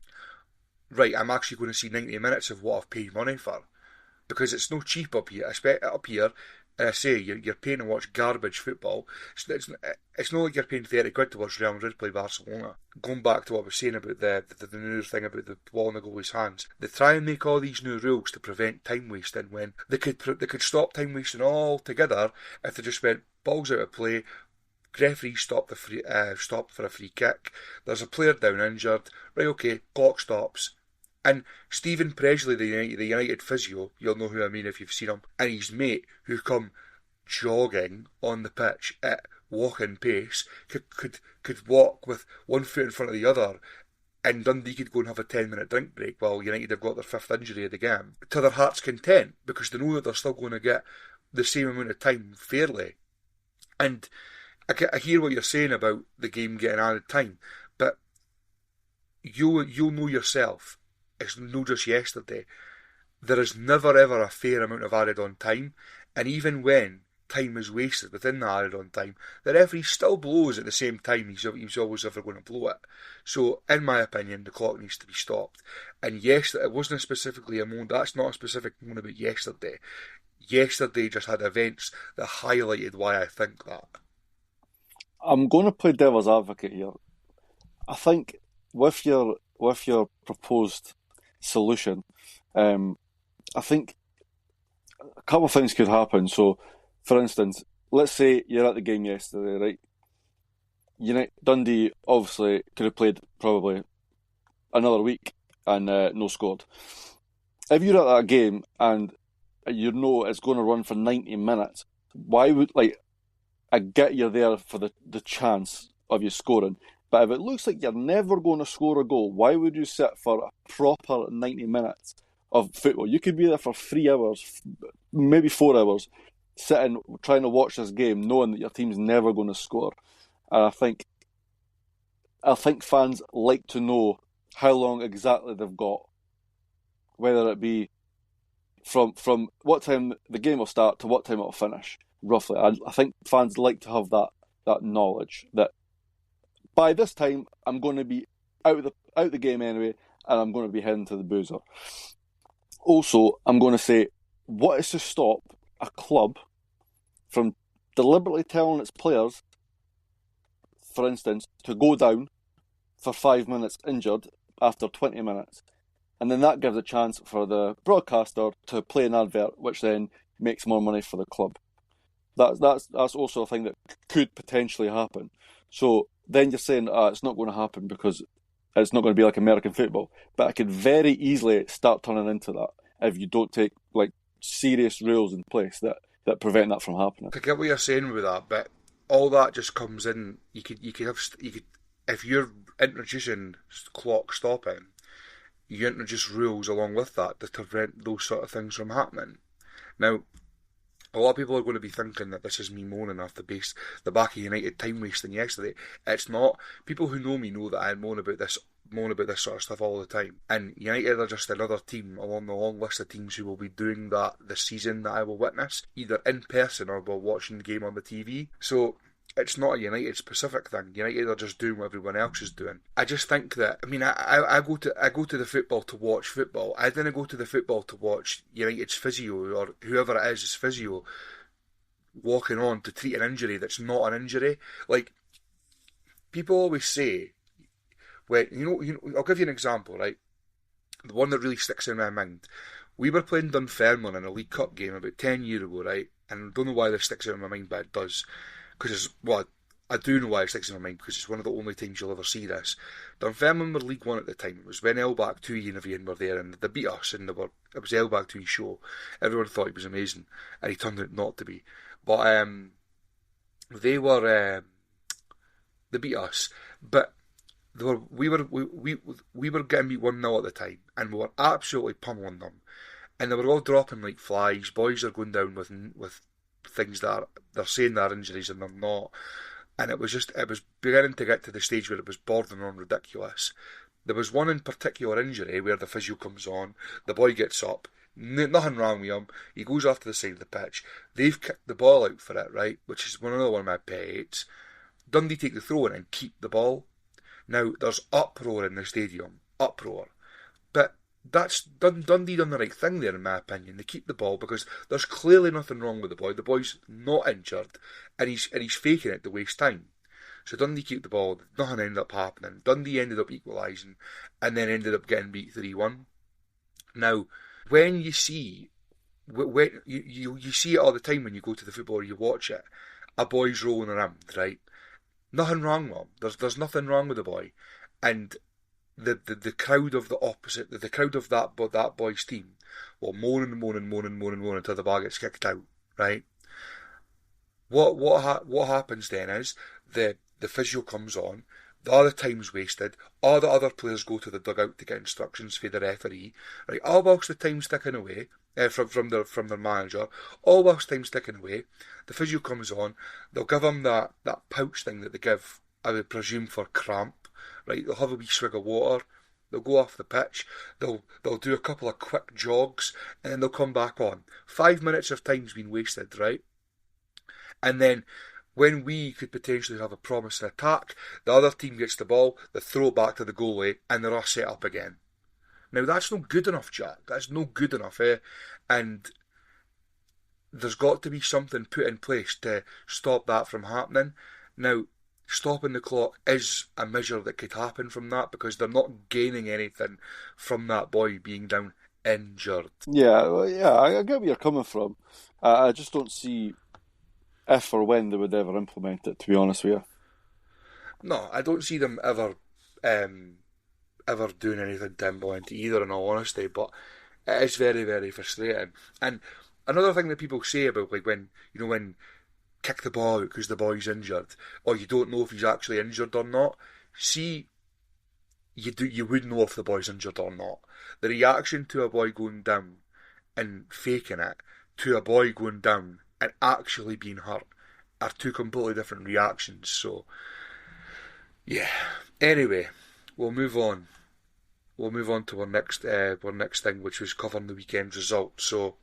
S1: right, I'm actually going to see 90 minutes of what I've paid money for? Because it's no cheap up here. Up here, I say you're paying to watch garbage football. It's not like you're paying 30 quid to watch Real Madrid play Barcelona. Going back to what I was saying about the new thing about the ball in the goalie's hands, they try and make all these new rules to prevent time wasting when they could stop time wasting altogether if they just went balls out of play. Referee stopped for a free kick. There's a player down injured. Right, okay, clock stops. And Stephen Presley, the United physio, you'll know who I mean if you've seen him, and his mate who come jogging on the pitch at walking pace could walk with one foot in front of the other, and Dundee could go and have a 10-minute drink break while United have got their fifth injury of the game to their heart's content because they know that they're still going to get the same amount of time fairly. And I hear what you're saying about the game getting added time, but you'll know yourself. It's no just yesterday. There is never ever a fair amount of added on time, and even when time is wasted within the added on time, the referee still blows at the same time he's always ever going to blow it. So, in my opinion, the clock needs to be stopped. And yes, it wasn't specifically a moment. That's not a specific moment about yesterday. Yesterday just had events that highlighted why I think that.
S2: I'm going to play devil's advocate here. I think with your proposed solution, I think a couple of things could happen. So, for instance, let's say you're at the game yesterday, right? Dundee obviously could have played probably another week and no scored. If you're at that game and you know it's going to run for 90 minutes, why would, like, I get you're there for the chance of you scoring, but if it looks like you're never going to score a goal, why would you sit for a proper 90 minutes of football? You could be there for 3 hours, maybe 4 hours, sitting trying to watch this game, knowing that your team's never going to score. And I think fans like to know how long exactly they've got, whether it be from what time the game will start to what time it'll finish, roughly. I think fans like to have that knowledge that by this time I'm going to be out the game anyway, and I'm going to be heading to the boozer. Also, I'm going to say, what is to stop a club from deliberately telling its players, for instance, to go down for 5 minutes injured after 20 minutes? And then that gives a chance for the broadcaster to play an advert, which then makes more money for the club. That's also a thing that could potentially happen. So then you're saying it's not going to happen because it's not going to be like American football. But it could very easily start turning into that if you don't take like serious rules in place that prevent that from happening.
S1: I get what you're saying with that, but all that just comes in. You could if you're introducing clock stopping, you introduce rules along with that to prevent those sort of things from happening. Now, a lot of people are going to be thinking that this is me moaning off the back of United time wasting yesterday. It's not. People who know me know that I moan about this sort of stuff all the time. And United are just another team along the long list of teams who will be doing that this season that I will witness, either in person or while watching the game on the TV. So it's not a United specific thing. United are just doing what everyone else is doing. I just think that I go to the football to watch football. I didn't go to the football to watch United's physio or whoever it is physio walking on to treat an injury that's not an injury. Like people always say, when I'll give you an example, right? The one that really sticks in my mind. We were playing Dunfermline in a League Cup game about 10 years ago, right? And I don't know why this sticks out in my mind, but it does. I do know why it sticks in my mind, because it's one of the only times you'll ever see this. Dunfermline were League One at the time. It was when Elbach 2 and Evian were there, and they beat us, and it was Elbach 2's show. Everyone thought he was amazing, and he turned out not to be. But they beat us, but we were getting beat 1-0 at the time, and we were absolutely pummeling them, and they were all dropping like flies. Boys are going down with things that they're saying they're injuries and they're not. and it was beginning to get to the stage where it was bordering on ridiculous. There was one in particular injury where the physio comes on, the boy gets up, nothing wrong with him, he goes off to the side of the pitch, they've kicked the ball out for it, right, which is another one of my pet hates. Dundee take the throw in and keep the ball. Now, there's uproar in the stadium, uproar, but Dundee done the right thing there, in my opinion. They keep the ball because there's clearly nothing wrong with the boy. The boy's not injured, and he's faking it to waste time. So Dundee keep the ball. Nothing ended up happening. Dundee ended up equalising, and then ended up getting beat 3-1. Now, when you see, when you see it all the time when you go to the football or you watch it, a boy's rolling around, right? Nothing wrong with him. There's nothing wrong with the boy, and the crowd of the opposite, the crowd of that boy's team, will moan until the ball gets kicked out, right? What happens then is the physio comes on, the other time's wasted, all the other players go to the dugout to get instructions for the referee, right? All whilst the time's ticking away from their manager, all whilst time's ticking away, the physio comes on, they'll give him that pouch thing that they give, I would presume, for cramp, right? They'll have a wee swig of water, they'll go off the pitch, they'll do a couple of quick jogs, and then they'll come back on. 5 minutes of time's been wasted, right? And then when we could potentially have a promising attack, the other team gets the ball, they throw it back to the goalie, and they're all set up again. Now, that's not good enough, Jack. That's no good enough, eh? And there's got to be something put in place to stop that from happening. Now, stopping the clock is a measure that could happen from that because they're not gaining anything from that boy being down injured.
S2: Yeah, well, yeah, I get where you're coming from. I just don't see if or when they would ever implement it, to be honest with you.
S1: No, I don't see them ever doing anything to implement it either, in all honesty, but it is very, very frustrating. And another thing that people say about, like, when kick the ball out because the boy's injured, or you don't know if he's actually injured or not. See, you would know if the boy's injured or not. The reaction to a boy going down and faking it to a boy going down and actually being hurt are two completely different reactions. So, yeah. Anyway, we'll move on. We'll move on to our next thing, which was covering the weekend's results. So,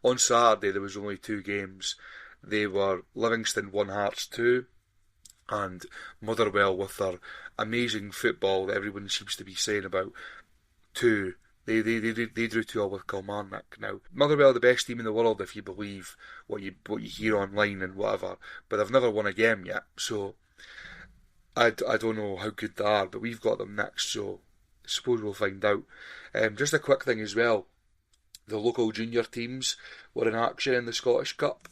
S1: on Saturday there was only two games. They were Livingston 1 Hearts 2 and Motherwell, with their amazing football that everyone seems to be saying about, 2. They drew 2-2 with Kilmarnock. Now, Motherwell are the best team in the world if you believe what you hear online and whatever, but they've never won a game yet, so I don't know how good they are, but we've got them next, so I suppose we'll find out. Just a quick thing as well, the local junior teams were in action in the Scottish Cup.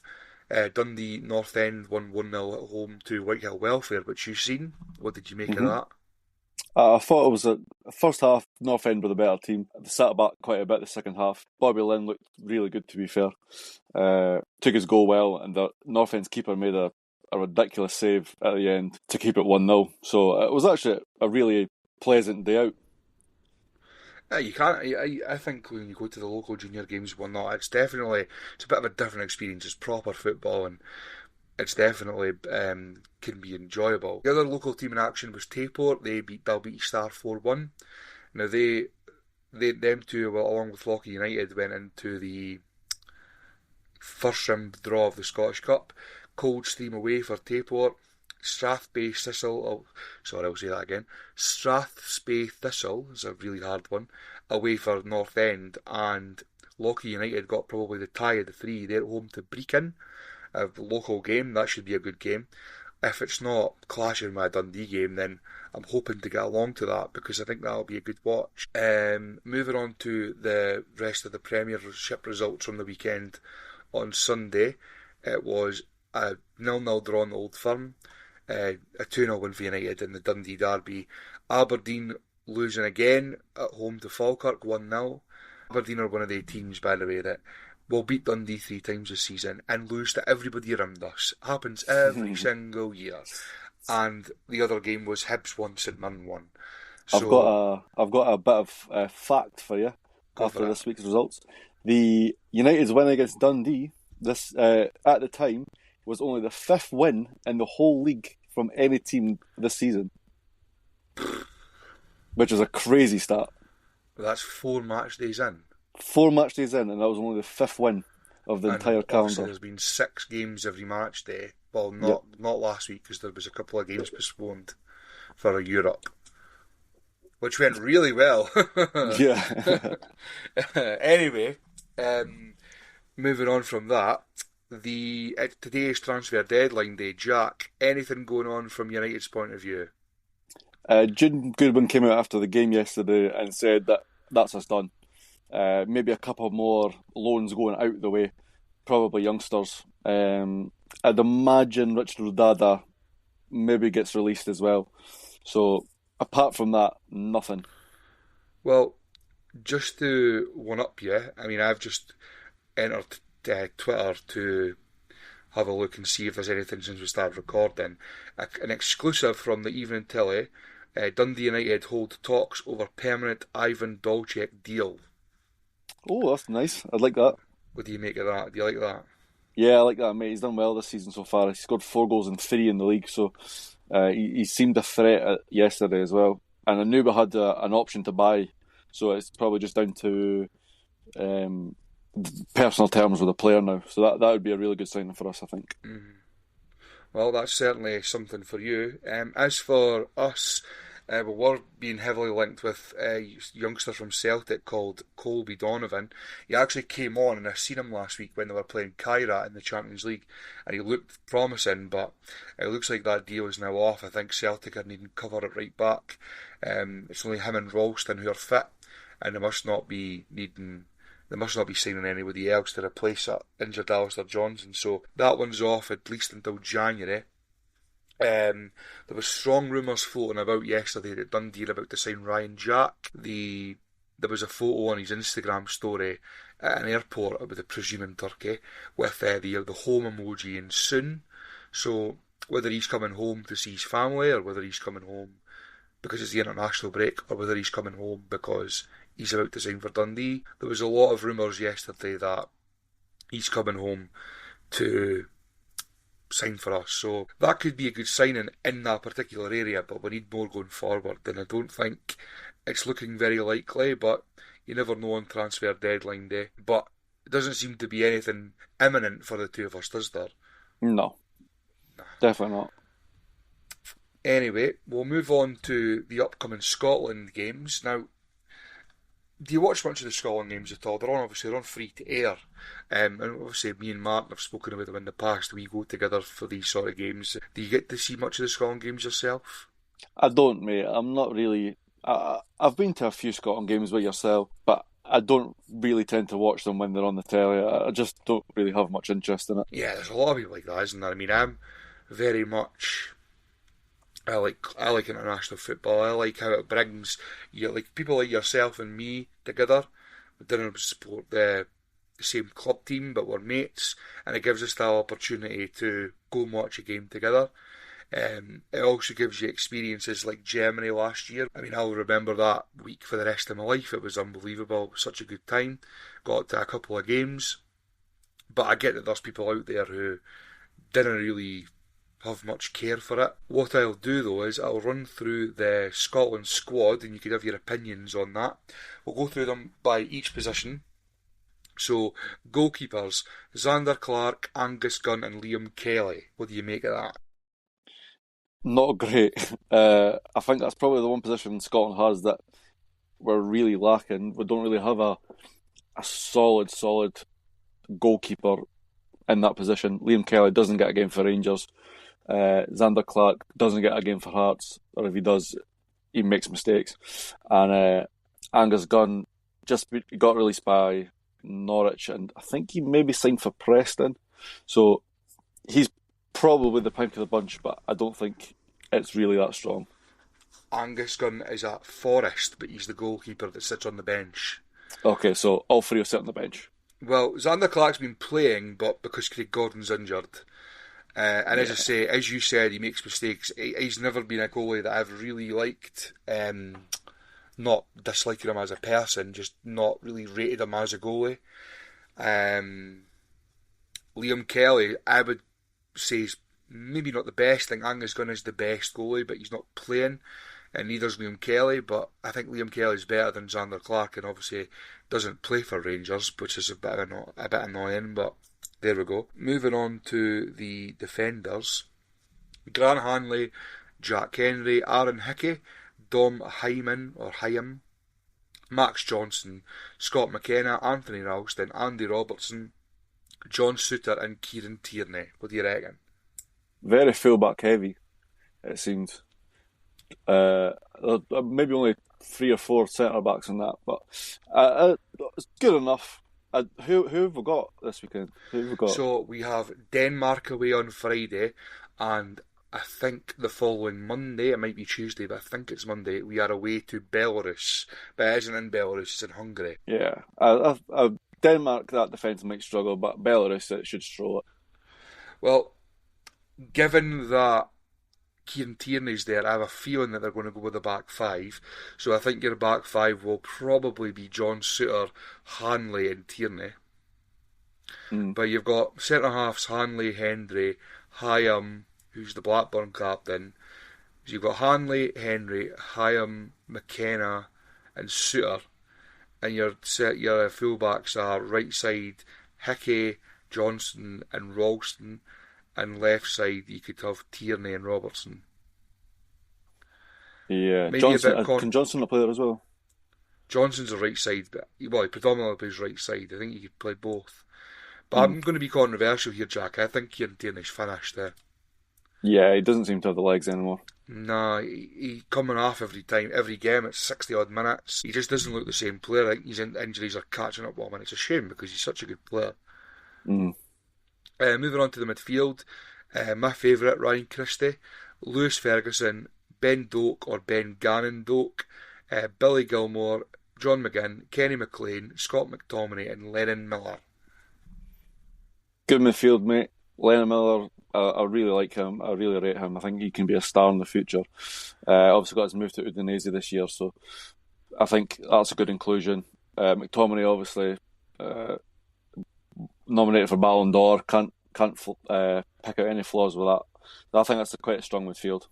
S1: Dundee North End won 1-0 at home to Whitehill Welfare, which you've seen. What did you make of that?
S2: I thought it was a first half. North End were the better team. They sat back quite a bit the second half. Bobby Lynn looked really good, to be fair. Took his goal well, and the North End's keeper made a ridiculous save at the end to keep it 1-0. So it was actually a really pleasant day out.
S1: You can't. I think when you go to the local junior games, it's a bit of a different experience. It's proper football, and it's definitely can be enjoyable. The other local team in action was Tayport. They beat Dalbeattie Star 4-1. Now them two, along with Lochie United, went into the first round draw of the Scottish Cup. Coldstream away for Tayport. Strathspey Thistle, I'll say that again. Strathspey Thistle is a really hard one, away for North End, and Lochie United got probably the tie of the three. They're at home to Brechin, a local game. That should be a good game. If it's not clashing with a Dundee game, then I'm hoping to get along to that because I think that'll be a good watch. Moving on to the rest of the Premiership results from the weekend. On Sunday, it was a 0-0 draw in Old Firm. A 2-0 win for United in the Dundee derby. Aberdeen losing again at home to Falkirk 1-0. Aberdeen are one of the teams, by the way, that will beat Dundee 3 times this season and lose to everybody around us. It happens every single year. And the other game was Hibs 1, St Mirren 1. So,
S2: I've got a bit of fact for you after this week's results. The United's win against Dundee at the time, was only the 5th win in the whole league from any team this season, which is a crazy stat.
S1: That's 4 match days in.
S2: 4 match days in, and that was only the 5th win of the
S1: And
S2: entire
S1: obviously
S2: calendar.
S1: there's been 6 games every match day. Well,
S2: Yep.
S1: not last week because there was a couple of games postponed for Europe, which went really well.
S2: Yeah.
S1: Anyway, moving on from that, today's transfer deadline day. Jack, anything going on from United's point of view?
S2: June Goodwin came out after the game yesterday and said that that's us done. Maybe a couple more loans going out the way, probably youngsters. I'd imagine Richard Rodada maybe gets released as well. So apart from that, nothing.
S1: Well, just to one up you, I mean, I've just entered Twitter to have a look and see if there's anything since we started recording. An exclusive from the Evening Telly, Dundee United hold talks over permanent Ivan Dolchek deal.
S2: Oh, that's nice. I'd like that.
S1: What do you make of that? Do you like that?
S2: Yeah, I like that, mate. He's done well this season so far. He scored 4 goals and 3 in the league, so he seemed a threat yesterday as well. And I knew we had an option to buy, so it's probably just down to personal terms with the player now. So that would be a really good signing for us, I think.
S1: Mm. Well, that's certainly something for you. As for us, we're being heavily linked with a youngster from Celtic called Colby Donovan. He actually came on, and I seen him last week when they were playing Kyra in the Champions League, and he looked promising, but it looks like that deal is now off. I think Celtic are needing cover at right back. It's only him and Ralston who are fit, and they must not be signing anybody else to replace that injured Alistair Johnson. So that one's off at least until January. There was strong rumours floating about yesterday that Dundee are about to sign Ryan Jack. There was a photo on his Instagram story at an airport, I would presume in Turkey, with the home emoji in soon. So whether he's coming home to see his family, or whether he's coming home because it's the international break, or whether he's coming home because he's about to sign for Dundee. There was a lot of rumours yesterday that he's coming home to sign for us, so that could be a good signing in that particular area, but we need more going forward, and I don't think it's looking very likely, but you never know on transfer deadline day. But it doesn't seem to be anything imminent for the two of us, does there?
S2: No, definitely not.
S1: Anyway, we'll move on to the upcoming Scotland games. Now, do you watch much of the Scotland games at all? They're on free to air. And obviously me and Martin have spoken about them in the past. We go together for these sort of games. Do you get to see much of the Scotland games yourself?
S2: I don't, mate. I'm not really. I've been to a few Scotland games with yourself, but I don't really tend to watch them when they're on the telly. I just don't really have much interest in it.
S1: Yeah, there's a lot of people like that, isn't there? I mean, I'm very much. I like international football. I like how it brings like people like yourself and me together. We didn't support the same club team, but we're mates, and it gives us the opportunity to go and watch a game together. It also gives you experiences like Germany last year. I mean, I'll remember that week for the rest of my life. It was unbelievable. It was such a good time. Got to a couple of games, but I get that there's people out there who didn't really have much care for it. What I'll do though is I'll run through the Scotland squad, and you can have your opinions on that. We'll go through them by each position. So, goalkeepers, Xander Clark, Angus Gunn and Liam Kelly. What do you make of that?
S2: Not great. I think that's probably the one position Scotland has that we're really lacking. We don't really have a solid goalkeeper in that position. Liam Kelly doesn't get a game for Rangers. Xander Clark doesn't get a game for Hearts, or if he does, he makes mistakes. And Angus Gunn just got released by Norwich, and I think he maybe signed for Preston. So he's probably the pink of the bunch, but I don't think it's really that strong.
S1: Angus Gunn is at Forest, but he's the goalkeeper that sits on the bench.
S2: Okay, so all three are sitting on the bench.
S1: Well, Xander Clark's been playing, but because Craig Gordon's injured. And as I say, as you said, he makes mistakes. He's never been a goalie that I've really liked. Not disliking him as a person, just not really rated him as a goalie. Liam Kelly, I would say he's maybe not the best. I think Angus Gunn is the best goalie, but he's not playing, and neither's Liam Kelly. But I think Liam Kelly's better than Xander Clark, and obviously doesn't play for Rangers, which is a bit annoying. But there we go. Moving on to the defenders: Grant Hanley, Jack Henry, Aaron Hickey, Dom Hyam, Max Johnson, Scott McKenna, Anthony Ralston, Andy Robertson, John Suter, and Kieran Tierney. What do you reckon?
S2: Very fullback heavy, it seemed. Maybe only 3 or 4 centre backs in that, but it's good enough. Who have we got this weekend? Who have we got?
S1: So we have Denmark away on Friday, and I think the following Monday, it might be Tuesday, but I think it's Monday, we are away to Belarus. But it isn't in Belarus, it's in Hungary.
S2: Yeah, Denmark, that defence might struggle, but Belarus, it should stroll it.
S1: Well, given that Kieran Tierney's there, I have a feeling that they're going to go with the back 5. So I think your back 5 will probably be John Suter, Hanley, and Tierney. But you've got centre halves Hanley, Hendry, Hyam, who's the Blackburn captain. So you've got Hanley, Henry, Hyam, McKenna, and Suter. And your fullbacks are right side Hickey, Johnson, and Ralston. And left side, you could have Tierney and Robertson.
S2: Yeah, can Johnson not play there as well?
S1: Johnson's a right side, but he predominantly plays right side. I think he could play both. But I'm going to be controversial here, Jack. I think Kieran Tierney's finished there.
S2: Yeah, he doesn't seem to have the legs anymore.
S1: Nah, he coming off every game. It's 60 odd minutes. He just doesn't look the same player. I think his injuries are catching up with him, and it's a shame because he's such a good player. Moving on to the midfield, my favourite, Ryan Christie, Lewis Ferguson, Ben Doak or Ben Gannon Doak, Billy Gilmore, John McGinn, Kenny McLean, Scott McTominay, and Lennon Miller.
S2: Good midfield, mate. Lennon Miller, I really like him. I really rate him. I think he can be a star in the future. Obviously got his move to Udinese this year, so I think that's a good inclusion. McTominay, obviously, nominated for Ballon d'Or. Can't pick out any flaws with that. I think that's quite a strong midfield.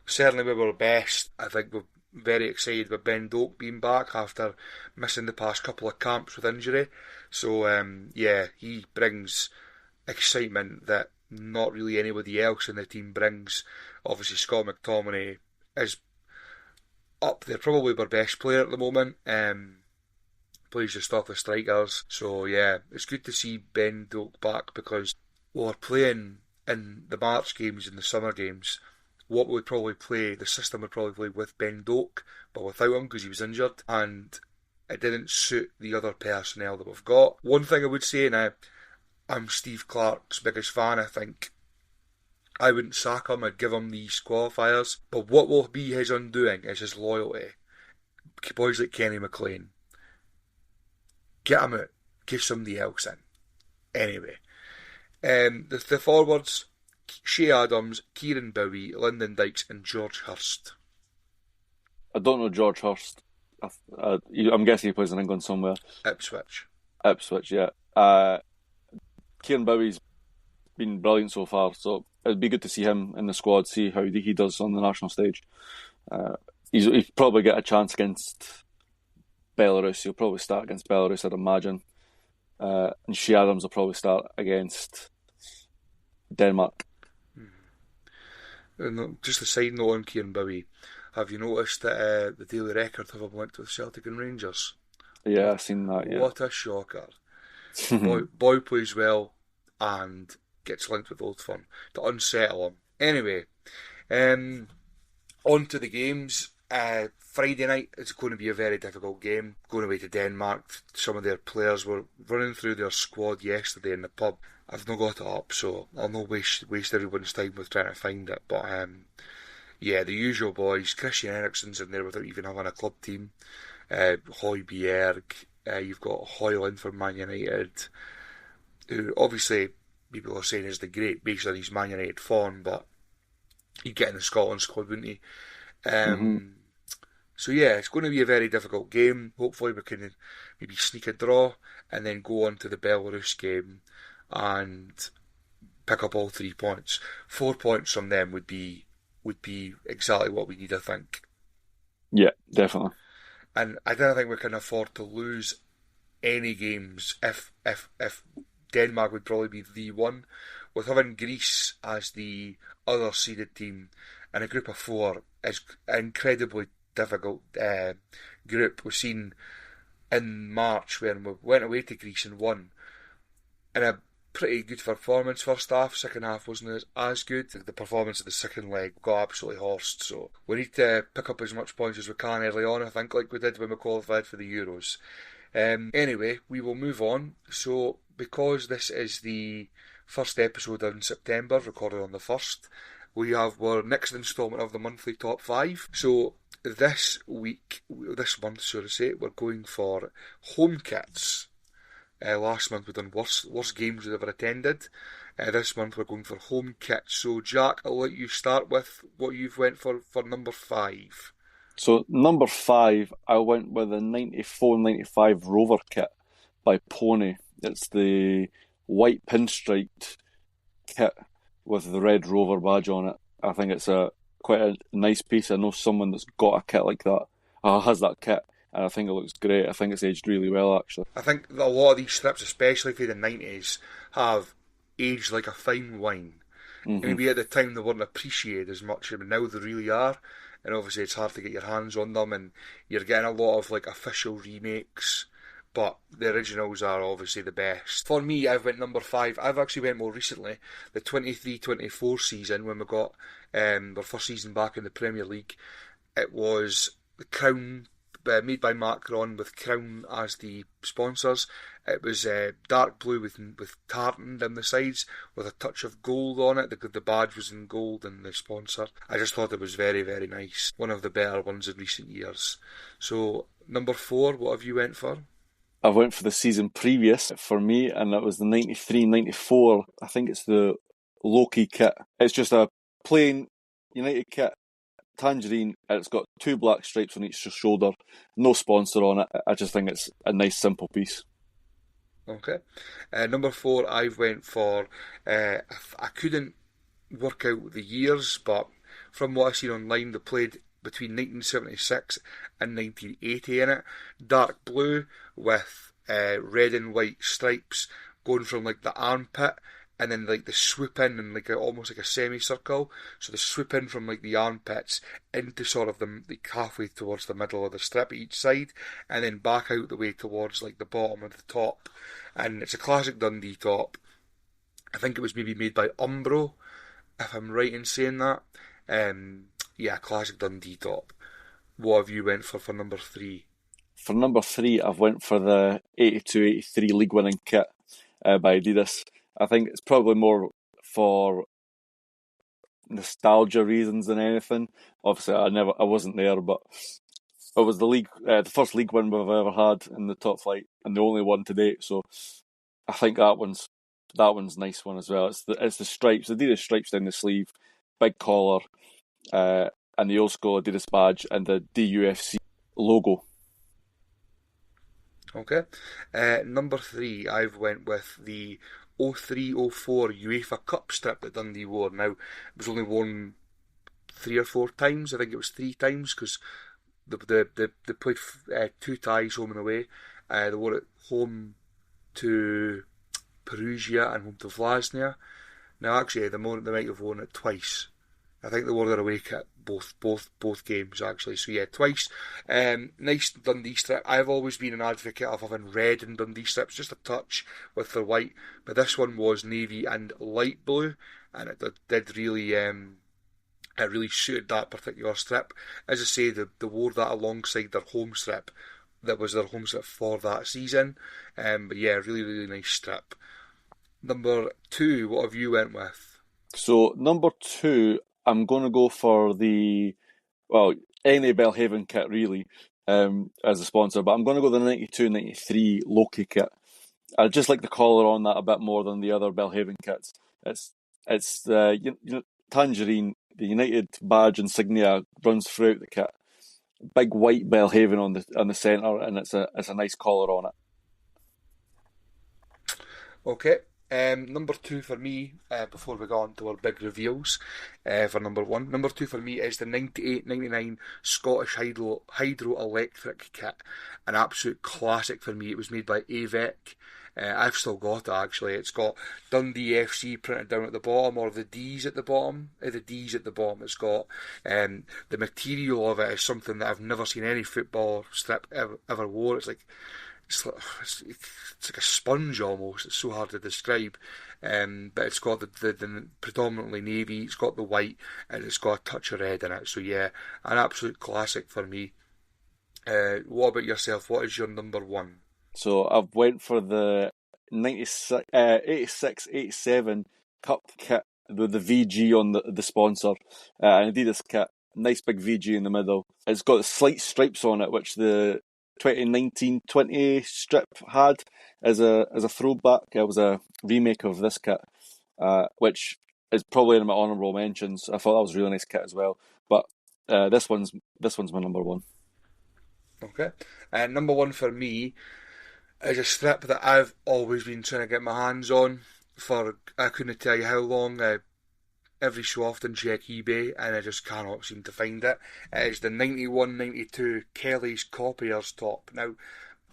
S1: Certainly we were best. I think we're very excited with Ben Doak being back after missing the past couple of camps with injury. So he brings excitement that not really anybody else in the team brings. Obviously Scott McTominay is up there, probably our best player at the moment. Plays just off the strikers. So yeah, it's good to see Ben Doak back because we're playing in the March games and the summer games. What we would probably play, the system would probably play with Ben Doak, but without him because he was injured, and it didn't suit the other personnel that we've got. One thing I would say now, I'm Steve Clarke's biggest fan. I think I wouldn't sack him, I'd give him these qualifiers, but what will be his undoing is his loyalty. Boys like Kenny McLean, get him out, give somebody else in. Anyway, the forwards, Shea Adams, Kieran Bowie, Lyndon Dykes, and George Hurst.
S2: I don't know George Hurst. I'm guessing he plays in England somewhere.
S1: Ipswich,
S2: yeah. Kieran Bowie's been brilliant so far, so it'd be good to see him in the squad, see how he does on the national stage. He'll probably get a chance against Belarus. He'll probably start against Belarus, I'd imagine. And Shea Adams will probably start against Denmark.
S1: And just a side note on Kieran Bowie, have you noticed that the Daily Record have him linked with Celtic and Rangers?
S2: Yeah, I've seen that, yeah.
S1: What a shocker. boy plays well and gets linked with Old Firm to unsettle him. Anyway, on to the games. Friday night is going to be a very difficult game. Going away to Denmark. Some of their players were running through their squad yesterday in the pub. I've not got it up, so I'll not waste everyone's time with trying to find it. But the usual boys. Christian Eriksen's in there without even having a club team. Højbjerg. You've got Højlund from Man United, who obviously people are saying is the great based on his Man United form, but he'd get in the Scotland squad, wouldn't he? So yeah, it's going to be a very difficult game. Hopefully we can maybe sneak a draw and then go on to the Belarus game and pick up all 3 points. 4 points from them would be exactly what we need, I think.
S2: Yeah, definitely.
S1: And I don't think we can afford to lose any games if Denmark would probably be the one. With having Greece as the other seeded team in a group of four is an incredibly difficult group. We've seen in March when we went away to Greece and won in a pretty good performance first half. Second half wasn't as good. The performance of the second leg got absolutely horsed. So we need to pick up as much points as we can early on, I think, like we did when we qualified for the Euros. Anyway, we will move on. So because this is the first episode in September, recorded on the 1st, we have our next instalment of the monthly top 5. So this month, so to say, we're going for home kits. Last month we've done worst games we've ever attended. This month we're going for home kits. So Jack, I'll let you start with what you've went for number 5.
S2: So number 5, I went with the 94-95 Rover kit by Pony. It's the white pinstriped kit with the red Rover badge on it. I think it's quite a nice piece. I know someone that's got a kit like that, has that kit, and I think it looks great. I think it's aged really well, actually.
S1: I think that a lot of these strips, especially for the 90s, have aged like a fine wine.
S2: Mm-hmm.
S1: Maybe at the time they weren't appreciated as much, but now they really are. And obviously it's hard to get your hands on them, and you're getting a lot of like official remakes, but the originals are obviously the best. For me, I've went number 5. I've actually went more recently, the 23-24 season, when we got our first season back in the Premier League. It was the Crown, made by Macron with Crown as the sponsors. It was dark blue with tartan down the sides with a touch of gold on it. The badge was in gold and the sponsor. I just thought it was very, very nice. One of the better ones in recent years. So, number 4, what have you went for?
S2: I went for the season previous for me, and that was the 93-94. I think it's the Loki kit. It's just a plain United kit, tangerine, and it's got 2 black stripes on each shoulder. No sponsor on it. I just think it's a nice, simple piece.
S1: Okay. Number 4, I went for, I couldn't work out the years, but from what I've seen online, they played between 1976 and 1980 in it. Dark blue with red and white stripes going from like the armpit and then like the swoop in and like almost like a semicircle. So the swoop in from like the armpits into sort of the like halfway towards the middle of the strip each side, and then back out the way towards like the bottom of the top. And it's a classic Dundee top. I think it was maybe made by Umbro, if I'm right in saying that. Yeah, classic Dundee top. What have you went for number 3?
S2: For number 3, I've went for the 82-83 league winning kit by Adidas. I think it's probably more for nostalgia reasons than anything. Obviously, I wasn't there, but it was the first league win we've ever had in the top flight, and the only one to date. So I think that one's a nice one as well. It's the stripes, the Adidas stripes down the sleeve, big collar, and the old school Adidas badge and the DUFC logo.
S1: Okay. Number 3, I've went with the 03-04 UEFA Cup strip that Dundee wore. Now, it was only worn 3 or 4 times. I think it was 3 times because they played 2 ties home and away. They wore it home to Perugia and home to Vlasnia. Now, actually, they might have worn it twice. I think they wore their away kit both games, actually. So, yeah, twice. Nice Dundee strip. I've always been an advocate of having red in Dundee strips, just a touch with the white. But this one was navy and light blue, and it did really... it really suited that particular strip. As I say, they wore that alongside their home strip. That was their home strip for that season. But yeah, really, really nice strip. Number 2, what have you went with?
S2: So, number 2, I'm going to go for any Belhaven kit really as a sponsor, but I'm going to go the 92-93 Loki kit. I just like the collar on that a bit more than the other Belhaven kits. It's tangerine, the United badge insignia runs throughout the kit. Big white Belhaven on the centre, and it's a nice collar on it.
S1: Okay. Number two for me, before we go on to our big reveals for number one, number two for me is the 98-99 Scottish Hydroelectric kit. An absolute classic for me. It was made by AVEC. I've still got it actually. It's got Dundee FC printed down at the bottom, or the D's at the bottom. The D's at the bottom. It's got the material of it is something that I've never seen any football strip ever wore. It's like a sponge almost. It's so hard to describe. But it's got the predominantly navy, it's got the white, and it's got a touch of red in it. So yeah, an absolute classic for me. What about yourself? What is your number one?
S2: So I've went for the 86-87 Cup kit with the VG on the sponsor. An Adidas kit, nice big VG in the middle. It's got slight stripes on it, which the 2019-20 strip had as a throwback. It was a remake of this kit, which is probably in my honourable mentions. I thought that was a really nice kit as well. But this one's my number one.
S1: Okay. Number one for me is a strip that I've always been trying to get my hands on for, I couldn't tell you how long. Every so often check eBay and I just cannot seem to find it. It is the 91-92 Kelly's Copiers top. Now,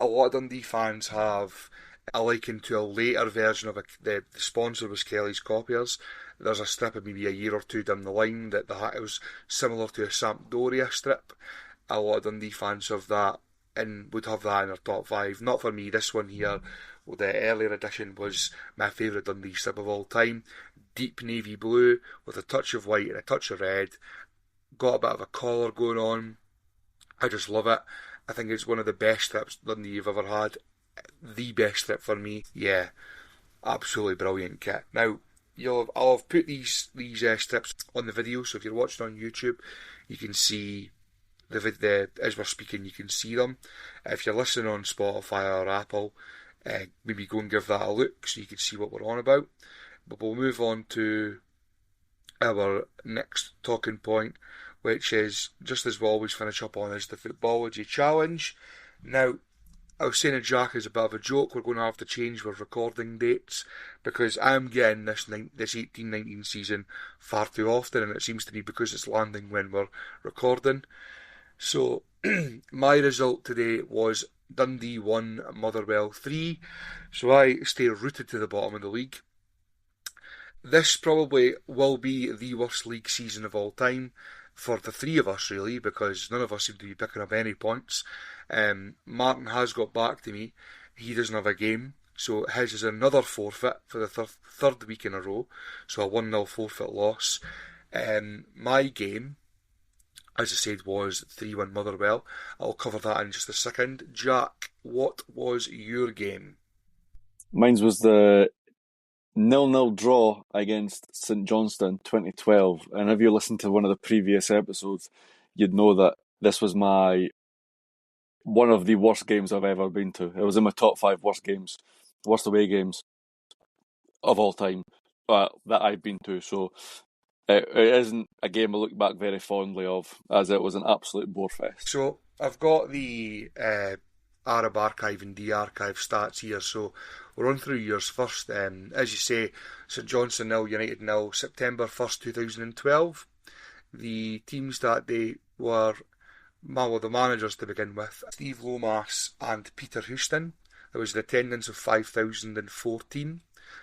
S1: a lot of Dundee fans have a liking to a later version of the sponsor was Kelly's Copiers. There's a strip of maybe a year or two down the line that it was similar to a Sampdoria strip. A lot of Dundee fans have that and would have that in their top five. Not for me. This one here, the earlier edition, was my favourite Dundee strip of all time. Deep navy blue with a touch of white and a touch of red. Got a bit of a collar going on. I just love it. I think it's one of the best strips Dundee you've ever had. The best strip for me. Yeah, absolutely brilliant kit. Now, I'll have put these strips on the video, so if you're watching on YouTube, you can see as we're speaking, you can see them. If you're listening on Spotify or Apple, maybe go and give that a look so you can see what we're on about. But we'll move on to our next talking point, which is, just as we always finish up on, is the Futbology Challenge. Now, I was saying to Jack as a bit of a joke, we're going to have to change our recording dates because I'm getting this 18-19 season far too often, and it seems to be because it's landing when we're recording. So, my result today was Dundee 1, Motherwell 3, so I stay rooted to the bottom of the league. This probably will be the worst league season of all time for the three of us, really, because none of us seem to be picking up any points. Martin has got back to me. He doesn't have a game, so his is another forfeit for the third week in a row, so a 1-0 forfeit loss. My game, as I said, was 3-1 Motherwell. I'll cover that in just a second. Jack, what was your game?
S2: Mine was the 0-0 draw against St Johnstone 2012, and if you listened to one of the previous episodes, you'd know that this was one of the worst games I've ever been to. It was in my top 5 worst away games of all time that I've been to. So it isn't a game I look back very fondly of, as it was an absolute bore fest.
S1: So I've got the Arab Archive and D-Archive stats here, so we'll run through yours first. As you say, St Johnstone 0, United 0, September 1st, 2012. The teams that day were, the managers to begin with, Steve Lomas and Peter Houston. There was an attendance of 5,014.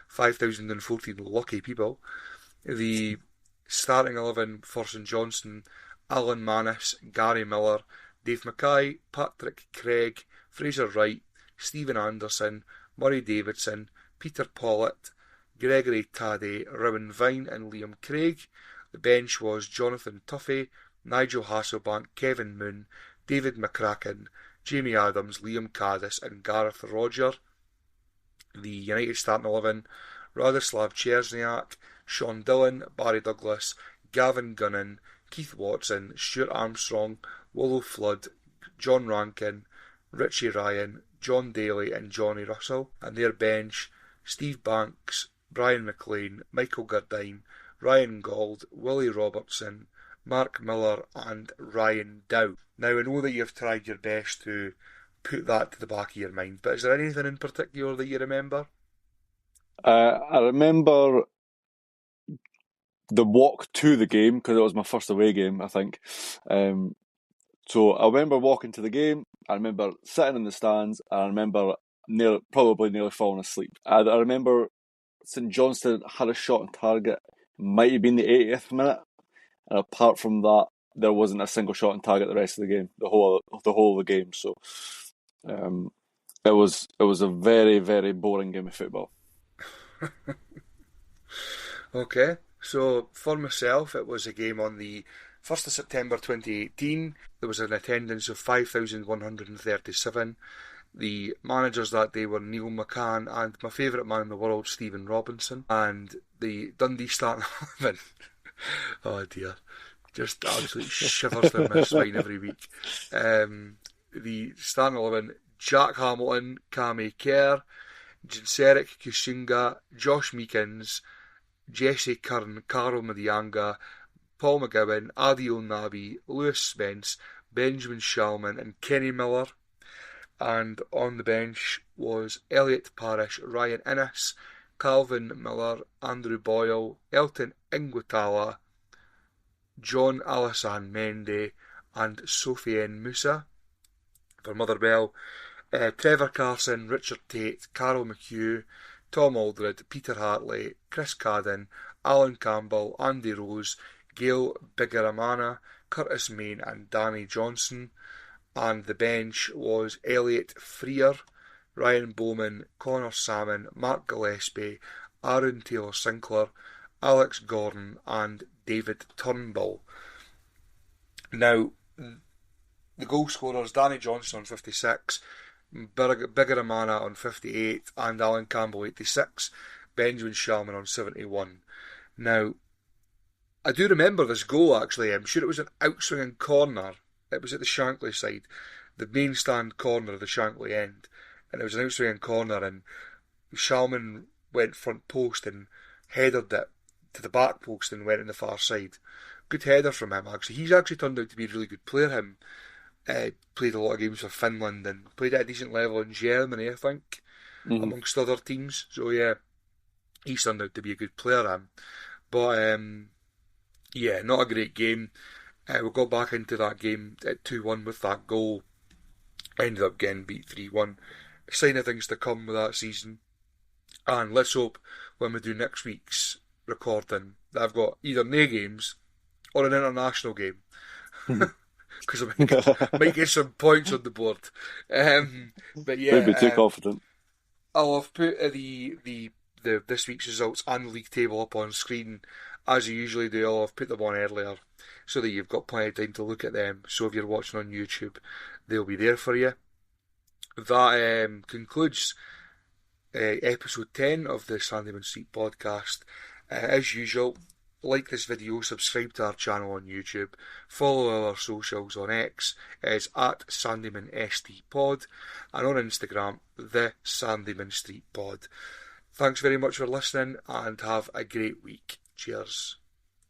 S1: 5,014 lucky people. The starting 11 for St Johnstone: Alan Mannis, Gary Miller, Dave Mackay, Patrick Craig, Fraser Wright, Stephen Anderson, Murray Davidson, Peter Pollett, Gregory Taddy, Rowan Vine and Liam Craig. The bench was Jonathan Tuffy, Nigel Hasselbank, Kevin Moon, David McCracken, Jamie Adams, Liam Caddis and Gareth Roger. The United starting 11: Radoslav Cherzniak, Sean Dillon, Barry Douglas, Gavin Gunnan, Keith Watson, Stuart Armstrong, Willow Flood, John Rankin, Richie Ryan, John Daly and Johnny Russell. And their bench: Steve Banks, Brian McLean, Michael Gardine, Ryan Gold, Willie Robertson, Mark Miller and Ryan Dow. Now, I know that you've tried your best to put that to the back of your mind, but is there anything in particular that you remember?
S2: I remember the walk to the game because it was my first away game, I think. So I remember walking to the game. I remember sitting in the stands. And I remember probably nearly falling asleep. I remember St Johnstone had a shot on target. Might have been the 80th minute, and apart from that, there wasn't a single shot on target the rest of the game, the whole of the game. So, um, it was a very very boring game of football.
S1: Okay, so for myself, it was a game on the 1st of September 2018. There was an attendance of 5,137. The managers that day were Neil McCann and my favourite man in the world, Stephen Robinson. And the Dundee starting 11. Oh dear. Just absolute shivers down my spine every week. The starting 11, Jack Hamilton, Cammy Kerr, Jenseric Kusunga, Josh Meekins, Jesse Kern, Carl Madianga, Paul McGowan, Adil Nabi, Lewis Spence, Benjamin Shalman and Kenny Miller. And on the bench was Elliot Parish, Ryan Innes, Calvin Miller, Andrew Boyle, Elton Ingwatala, John Alassane Mende and Sofiane Musa. For Motherwell, Trevor Carson, Richard Tate, Carol McHugh, Tom Aldred, Peter Hartley, Chris Cadden, Alan Campbell, Andy Rose, Gail Bigaramana, Curtis Main and Danny Johnson. And the bench was Elliot Freer, Ryan Bowman, Connor Salmon, Mark Gillespie, Aaron Taylor Sinclair, Alex Gordon and David Turnbull. Now, the goal scorers, Danny Johnson on 56, Bigaramana on 58 and Alan Campbell 86, Benjamin Shalman on 71. Now, I do remember this goal actually. I'm sure it was an outswinging corner. It was at the Shankly side, the main stand corner of the Shankly end. And it was an outswinging corner and Shalman went front post and headed it to the back post and went in the far side. Good header from him actually. He's actually turned out to be a really good player. Him played a lot of games for Finland and played at a decent level in Germany, I think, amongst other teams. So yeah, he's turned out to be a good player. But yeah, not a great game. We got back into that game at 2-1 with that goal. Ended up getting beat 3-1. A sign of things to come with that season. And let's hope when we do next week's recording that I've got either no games or an international game. Because I might get some points on the board. But yeah,
S2: Maybe too confident.
S1: I'll have put the this week's results and the league table up on screen as I usually do. I'll have put them on earlier so that you've got plenty of time to look at them. So if you're watching on YouTube, they'll be there for you. That concludes episode 10 of the Sandeman Street podcast. As usual, like this video, subscribe to our channel on YouTube, follow our socials on X, it's at SandemanSTPod, and on Instagram, the Sandeman Street Pod. Thanks very much for listening and have a great week. Cheers.